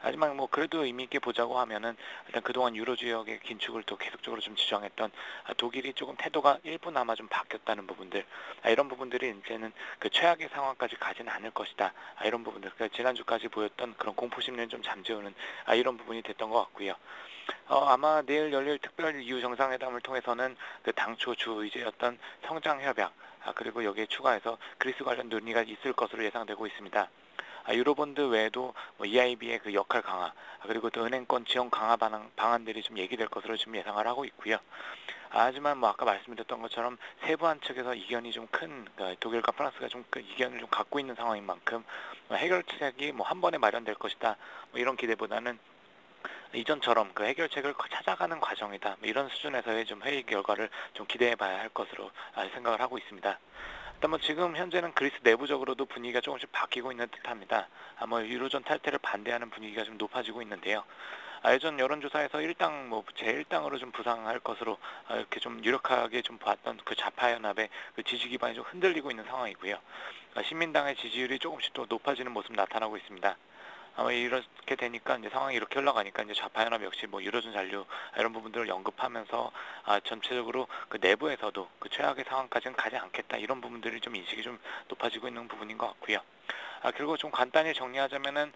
하지만 뭐 그래도 의미 있게 보자고 하면은 일단 그동안 유로 지역의 긴축을 또 계속적으로 좀 주장했던 독일이 조금 태도가 일부나마 좀 바뀌었다는 부분들, 이런 부분들이 이제는 그 최악의 상황까지 가지는 않을 것이다. 이런 부분들, 그러니까 지난주까지 보였던 그런 공포 심리를 좀 잠재우는 이런 부분이 됐던 것 같고요. 아마 내일 열릴 특별 이후 정상회담을 통해서는 그 당초 주 의제였던 성장 협약, 그리고 여기에 추가해서 그리스 관련 논의가 있을 것으로 예상되고 있습니다. 유로본드 외에도 뭐 EIB의 그 역할 강화, 그리고 또 은행권 지원 강화 방안들이 좀 얘기될 것으로 좀 예상을 하고 있고요. 하지만 뭐 아까 말씀드렸던 것처럼 세부한 측에서 이견이 좀 큰, 독일과 프랑스가 좀 그 이견을 좀 갖고 있는 상황인 만큼 해결책이 뭐 한 번에 마련될 것이다. 뭐 이런 기대보다는 이전처럼 그 해결책을 찾아가는 과정이다. 뭐 이런 수준에서의 좀 회의 결과를 좀 기대해 봐야 할 것으로 생각을 하고 있습니다. 일단 뭐 지금 현재는 그리스 내부적으로도 분위기가 조금씩 바뀌고 있는 듯합니다. 뭐 유로존 탈퇴를 반대하는 분위기가 좀 높아지고 있는데요. 예전 여론조사에서 일당 제1당으로 좀 부상할 것으로 이렇게 좀 유력하게 좀 봤던 그 좌파 연합의 그 지지 기반이 좀 흔들리고 있는 상황이고요. 신민당의 지지율이 조금씩 또 높아지는 모습 나타나고 있습니다. 이렇게 되니까 이제 상황이 이렇게 흘러가니까 이제 좌파연합 역시 뭐 유로존 잔류 이런 부분들을 언급하면서 전체적으로 그 내부에서도 그 최악의 상황까지는 가지 않겠다 이런 부분들이 좀 인식이 좀 높아지고 있는 부분인 것 같고요. 그리고 좀 간단히 정리하자면은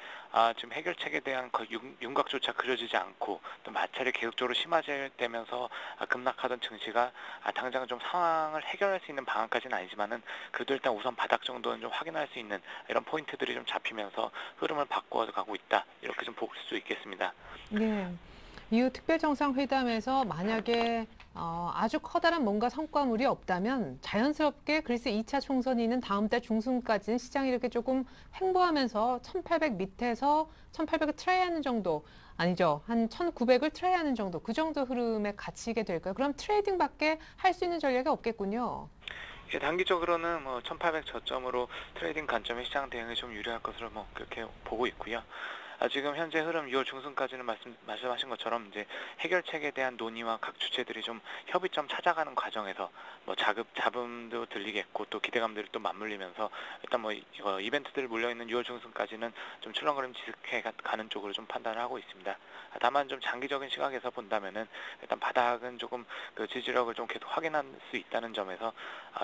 지금 해결책에 대한 그 윤곽조차 그려지지 않고 또 마찰이 계속적으로 심화되면서 급락하던 증시가 당장 좀 상황을 해결할 수 있는 방안까지는 아니지만은 그래도 일단 우선 바닥 정도는 좀 확인할 수 있는 이런 포인트들이 좀 잡히면서 흐름을 바꿔가고 있다 이렇게 좀 볼 수 있겠습니다. 네. 이후 특별정상회담에서 만약에 아주 커다란 뭔가 성과물이 없다면 자연스럽게 그리스 2차 총선이 있는 다음 달 중순까지는 시장이 이렇게 조금 횡보하면서 1800 밑에서 1800을 트라이하는 정도 아니죠. 한 1900을 트라이하는 정도 그 정도 흐름에 갇히게 될까요? 그럼 트레이딩밖에 할 수 있는 전략이 없겠군요. 예, 단기적으로는 뭐 1800 저점으로 트레이딩 관점의 시장 대응이 좀 유리할 것으로 뭐 그렇게 보고 있고요. 지금 현재 흐름 6월 중순까지는 말씀하신 것처럼 이제 해결책에 대한 논의와 각 주체들이 좀 협의점 찾아가는 과정에서 뭐 잡음도 들리겠고 또 기대감들이 또 맞물리면서 일단 뭐 이벤트들 몰려있는 6월 중순까지는 좀 출렁거림 지속해 가는 쪽으로 좀 판단을 하고 있습니다. 다만 좀 장기적인 시각에서 본다면은 일단 바닥은 조금 그 지지력을 좀 계속 확인할 수 있다는 점에서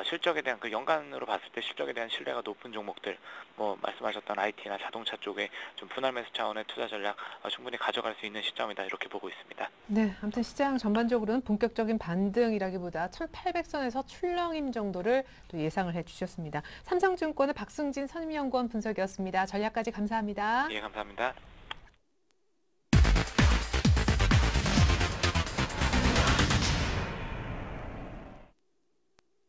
실적에 대한 그 연간으로 봤을 때 실적에 대한 신뢰가 높은 종목들 뭐 말씀하셨던 IT나 자동차 쪽에 좀 분할 매수 차원의 투자 전략 충분히 가져갈 수 있는 시점이다 이렇게 보고 있습니다. 네, 아무튼 시장 전반적으로는 본격적인 반등이라기보다 1800선에서 출렁임 정도를 또 예상을 해주셨습니다. 삼성증권의 박승진 선임연구원 분석이었습니다. 전략까지 감사합니다. 예, 감사합니다.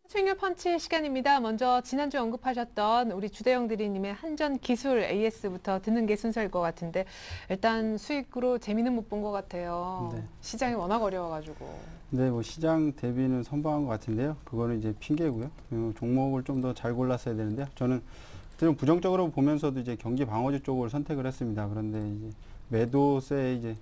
수익률 펀치 시간입니다. 먼저 지난주 언급하셨던 우리 주대영 대리님의 한전기술 AS부터 듣는 게 순서일 것 같은데 일단 수익으로 재미는 못 본 것 같아요. 네. 시장이 워낙 어려워가지고. 네, 뭐 시장 대비는 선방한 것 같은데요. 그거는 이제 핑계고요. 종목을 좀 더 잘 골랐어야 되는데요. 저는 좀 부정적으로 보면서도 이제 경기 방어주 쪽을 선택을 했습니다. 그런데 이제 매도세 이제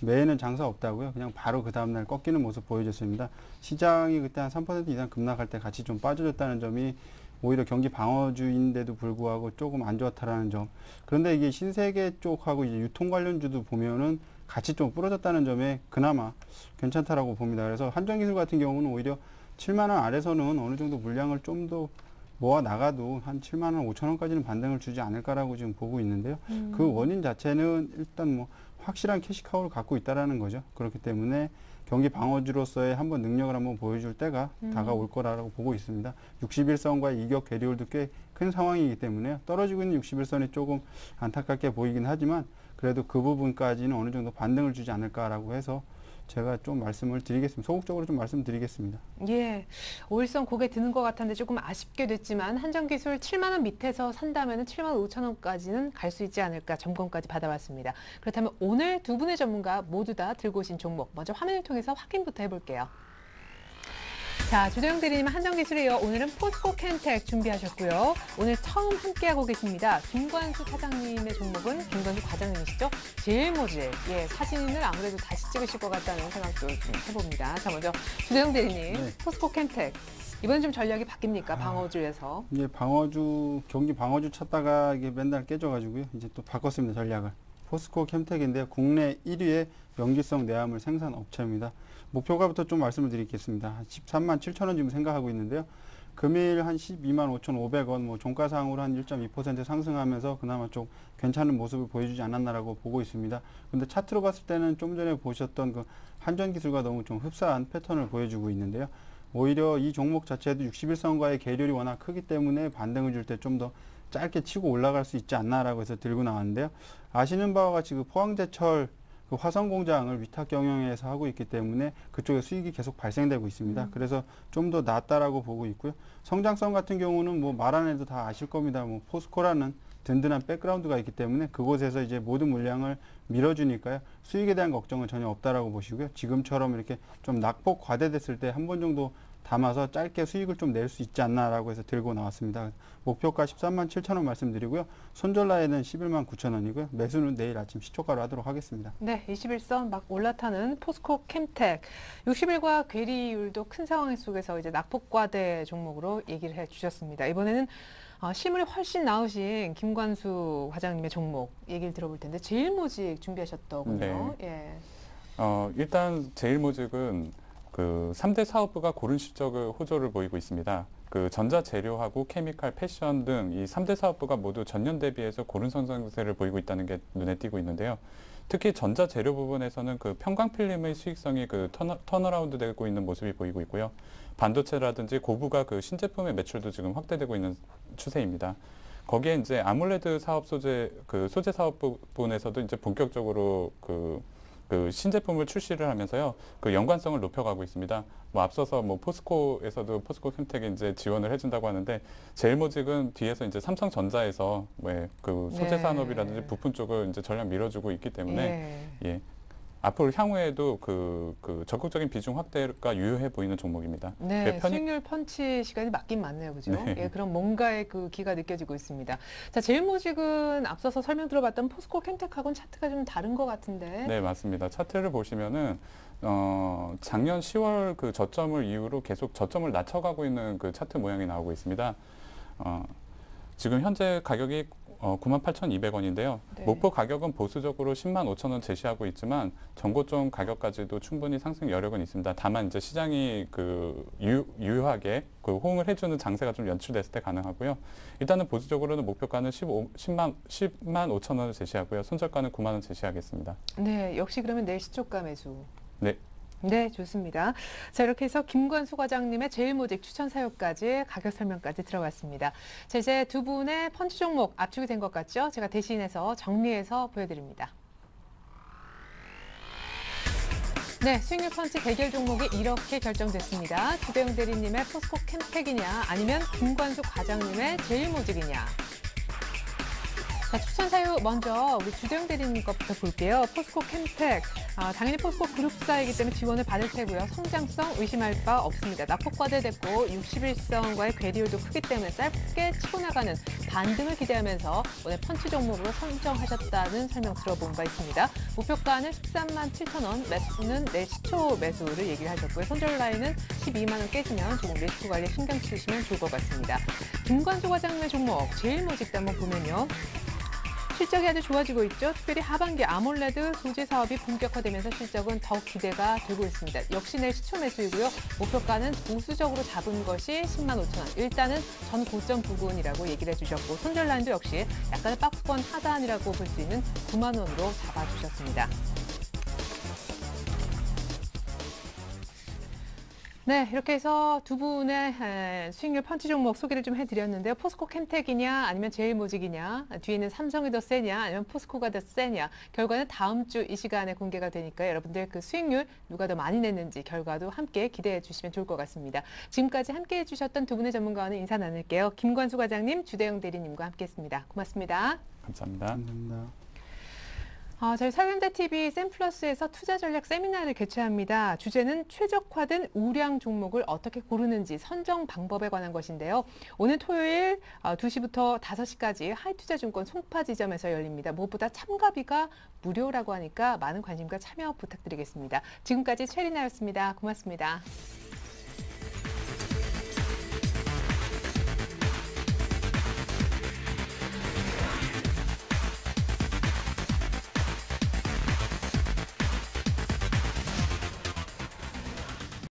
매에는 장사 없다고요. 그냥 바로 그 다음날 꺾이는 모습 보여줬습니다. 시장이 그때 한 3% 이상 급락할 때 같이 좀 빠져줬다는 점이 오히려 경기 방어주인데도 불구하고 조금 안 좋았다라는 점. 그런데 이게 신세계 쪽하고 이제 유통 관련주도 보면은 같이 좀 부러졌다는 점에 그나마 괜찮다라고 봅니다. 그래서 한전기술 같은 경우는 오히려 7만 원 아래서는 어느 정도 물량을 좀 더 모아 나가도 한 7만 원 5천 원까지는 반등을 주지 않을까라고 지금 보고 있는데요. 그 원인 자체는 일단 뭐 확실한 캐시카우를 갖고 있다라는 거죠. 그렇기 때문에 경기 방어주로서의 한번 능력을 한번 보여줄 때가 다가올 거라고 보고 있습니다. 61선과의 이격 괴리홀도 꽤 큰 상황이기 때문에 떨어지고 있는 61선이 조금 안타깝게 보이긴 하지만 그래도 그 부분까지는 어느 정도 반등을 주지 않을까라고 해서 제가 좀 말씀을 드리겠습니다. 소극적으로 좀 말씀드리겠습니다. 예, 5일선 고개 드는 것 같았는데 조금 아쉽게 됐지만 한전기술 7만 원 밑에서 산다면 7만 5천 원까지는 갈 수 있지 않을까 점검까지 받아봤습니다. 그렇다면 오늘 두 분의 전문가 모두 다 들고 오신 종목 먼저 화면을 통해서 확인부터 해볼게요. 자, 주재영 대리님 한전기술에 이어 오늘은 포스코캔텍 준비하셨고요. 오늘 처음 함께하고 계십니다. 김관수 사장님의 종목은 김관수 과장님이시죠? 제일모질. 예, 사진을 아무래도 다시 찍으실 것 같다는 생각도 좀 해봅니다. 자, 먼저 주재영 대리님, 네. 포스코캔텍. 이번엔 좀 전략이 바뀝니까? 방어주에서. 이제 경기 방어주 찾다가 이게 맨날 깨져가지고요. 이제 또 바꿨습니다, 전략을. 포스코 캠텍인데요. 국내 1위의 명기성 내화물 생산 업체입니다. 목표가부터 좀 말씀을 드리겠습니다. 13만 7천 원 지금 생각하고 있는데요. 금일 한 12만 5,500원, 뭐 종가상으로 한 1.2% 상승하면서 그나마 좀 괜찮은 모습을 보여주지 않았나라고 보고 있습니다. 근데 차트로 봤을 때는 좀 전에 보셨던 그 한전기술과 너무 좀 흡사한 패턴을 보여주고 있는데요. 오히려 이 종목 자체도 61선과의 계율이 워낙 크기 때문에 반등을 줄 때 좀 더 짧게 치고 올라갈 수 있지 않나라고 해서 들고 나왔는데요. 아시는 바와 같이 그 포항제철 그 화성 공장을 위탁 경영해서 하고 있기 때문에 그쪽에 수익이 계속 발생되고 있습니다. 그래서 좀 더 낫다라고 보고 있고요. 성장성 같은 경우는 뭐 말 안 해도 다 아실 겁니다. 뭐 포스코라는 든든한 백그라운드가 있기 때문에 그곳에서 이제 모든 물량을 밀어주니까요. 수익에 대한 걱정은 전혀 없다라고 보시고요. 지금처럼 이렇게 좀 낙폭 과대됐을 때 한 번 정도 담아서 짧게 수익을 좀 낼 수 있지 않나라고 해서 들고 나왔습니다. 목표가 13만 7천 원 말씀드리고요. 손절라인은 11만 9천 원이고요. 매수는 내일 아침 시초가로 하도록 하겠습니다. 네, 21선 막 올라타는 포스코 캠텍 60일과 괴리율도 큰 상황 속에서 이제 낙폭과대 종목으로 얘기를 해주셨습니다. 이번에는 실물이 훨씬 나으신 김관수 과장님의 종목 얘기를 들어볼 텐데 제일모직 준비하셨더군요. 예. 일단 제일모직은 그 3대 사업부가 고른 실적을 호조를 보이고 있습니다. 그 전자재료하고 케미칼, 패션 등 이 3대 사업부가 모두 전년 대비해서 고른 성장세를 보이고 있다는 게 눈에 띄고 있는데요. 특히 전자재료 부분에서는 그 편광필름의 수익성이 그 턴어라운드 되고 있는 모습이 보이고 있고요. 반도체라든지 고부가 그 신제품의 매출도 지금 확대되고 있는 추세입니다. 거기에 이제 아몰레드 사업 소재 사업 부분에서도 이제 본격적으로 그 신제품을 출시를 하면서요, 그 연관성을 높여가고 있습니다. 뭐 앞서서 뭐 포스코에서도 포스코 캠텍에 이제 지원을 해준다고 하는데 제일모직은 뒤에서 이제 삼성전자에서 그 소재 산업이라든지 부품 쪽을 이제 전략 밀어주고 있기 때문에 예. 앞으로 향후에도 그 적극적인 비중 확대가 유효해 보이는 종목입니다. 네, 수익률 펀치 시간이 맞긴 맞네요, 그죠? 네. 예, 그럼 뭔가의 그 기가 느껴지고 있습니다. 자, 제일모직은 앞서서 설명 들어봤던 포스코 캠텍하고는 차트가 좀 다른 것 같은데. 네, 맞습니다. 차트를 보시면은 작년 10월 그 저점을 이후로 계속 저점을 낮춰가고 있는 그 차트 모양이 나오고 있습니다. 지금 현재 가격이 98,200원인데요. 네. 목표 가격은 보수적으로 10만 5천 원 제시하고 있지만 전고점 가격까지도 충분히 상승 여력은 있습니다. 다만 이제 시장이 그 유효하게 그 호응을 해주는 장세가 좀 연출됐을 때 가능하고요. 일단은 보수적으로는 목표가는 10만 5천 원을 제시하고요. 손절가는 9만 원 제시하겠습니다. 네, 역시 그러면 내일 시초가 매수. 네. 네, 좋습니다. 자, 이렇게 해서 김관수 과장님의 제일모직 추천 사유까지 가격 설명까지 들어갔습니다. 자, 이제 두 분의 펀치 종목 압축이 된 것 같죠? 제가 대신해서 정리해서 보여드립니다. 네, 수익률 펀치 대결 종목이 이렇게 결정됐습니다. 주대영 대리님의 포스코 캠텍이냐 아니면 김관수 과장님의 제일모직이냐. 자, 추천 사유 먼저 우리 주대영 대리님 것부터 볼게요. 포스코 캠텍. 당연히 포스코 그룹사이기 때문에 지원을 받을 테고요. 성장성 의심할 바 없습니다. 낙폭과대됐고 61선과의 괴리율도 크기 때문에 짧게 치고 나가는 반등을 기대하면서 오늘 펀치 종목으로 선정하셨다는 설명 들어본 바 있습니다. 목표가는 13만 7천 원, 매수는 내 시초 매수를 얘기를 하셨고요. 손절 라인은 12만 원 깨지면 조금 리스크 관리에 신경 쓰시면 좋을 것 같습니다. 김관수 과장님의 종목 제일모직도 한번 보면요. 실적이 아주 좋아지고 있죠. 특별히 하반기 아몰레드 소재 사업이 본격화되면서 실적은 더욱 기대가 되고 있습니다. 역시 내일 시초 매수이고요. 목표가는 보수적으로 잡은 것이 10만 5천 원. 일단은 전 고점 부근이라고 얘기를 해주셨고 손절 라인도 역시 약간의 박스권 하단이라고 볼 수 있는 9만 원으로 잡아주셨습니다. 네, 이렇게 해서 두 분의 수익률 펀치 종목 소개를 좀 해드렸는데요. 포스코 캠텍이냐 아니면 제일모직이냐, 뒤에 있는 삼성이 더 세냐 아니면 포스코가 더 세냐, 결과는 다음 주 이 시간에 공개가 되니까 여러분들 그 수익률 누가 더 많이 냈는지 결과도 함께 기대해 주시면 좋을 것 같습니다. 지금까지 함께해 주셨던 두 분의 전문가와는 인사 나눌게요. 김관수 과장님, 주대영 대리님과 함께했습니다. 고맙습니다. 감사합니다. 감사합니다. 저희 살림대TV 샘플러스에서 투자 전략 세미나를 개최합니다. 주제는 최적화된 우량 종목을 어떻게 고르는지 선정 방법에 관한 것인데요. 오늘 토요일 2시부터 5시까지 하이투자증권 송파 지점에서 열립니다. 무엇보다 참가비가 무료라고 하니까 많은 관심과 참여 부탁드리겠습니다. 지금까지 최리나였습니다. 고맙습니다.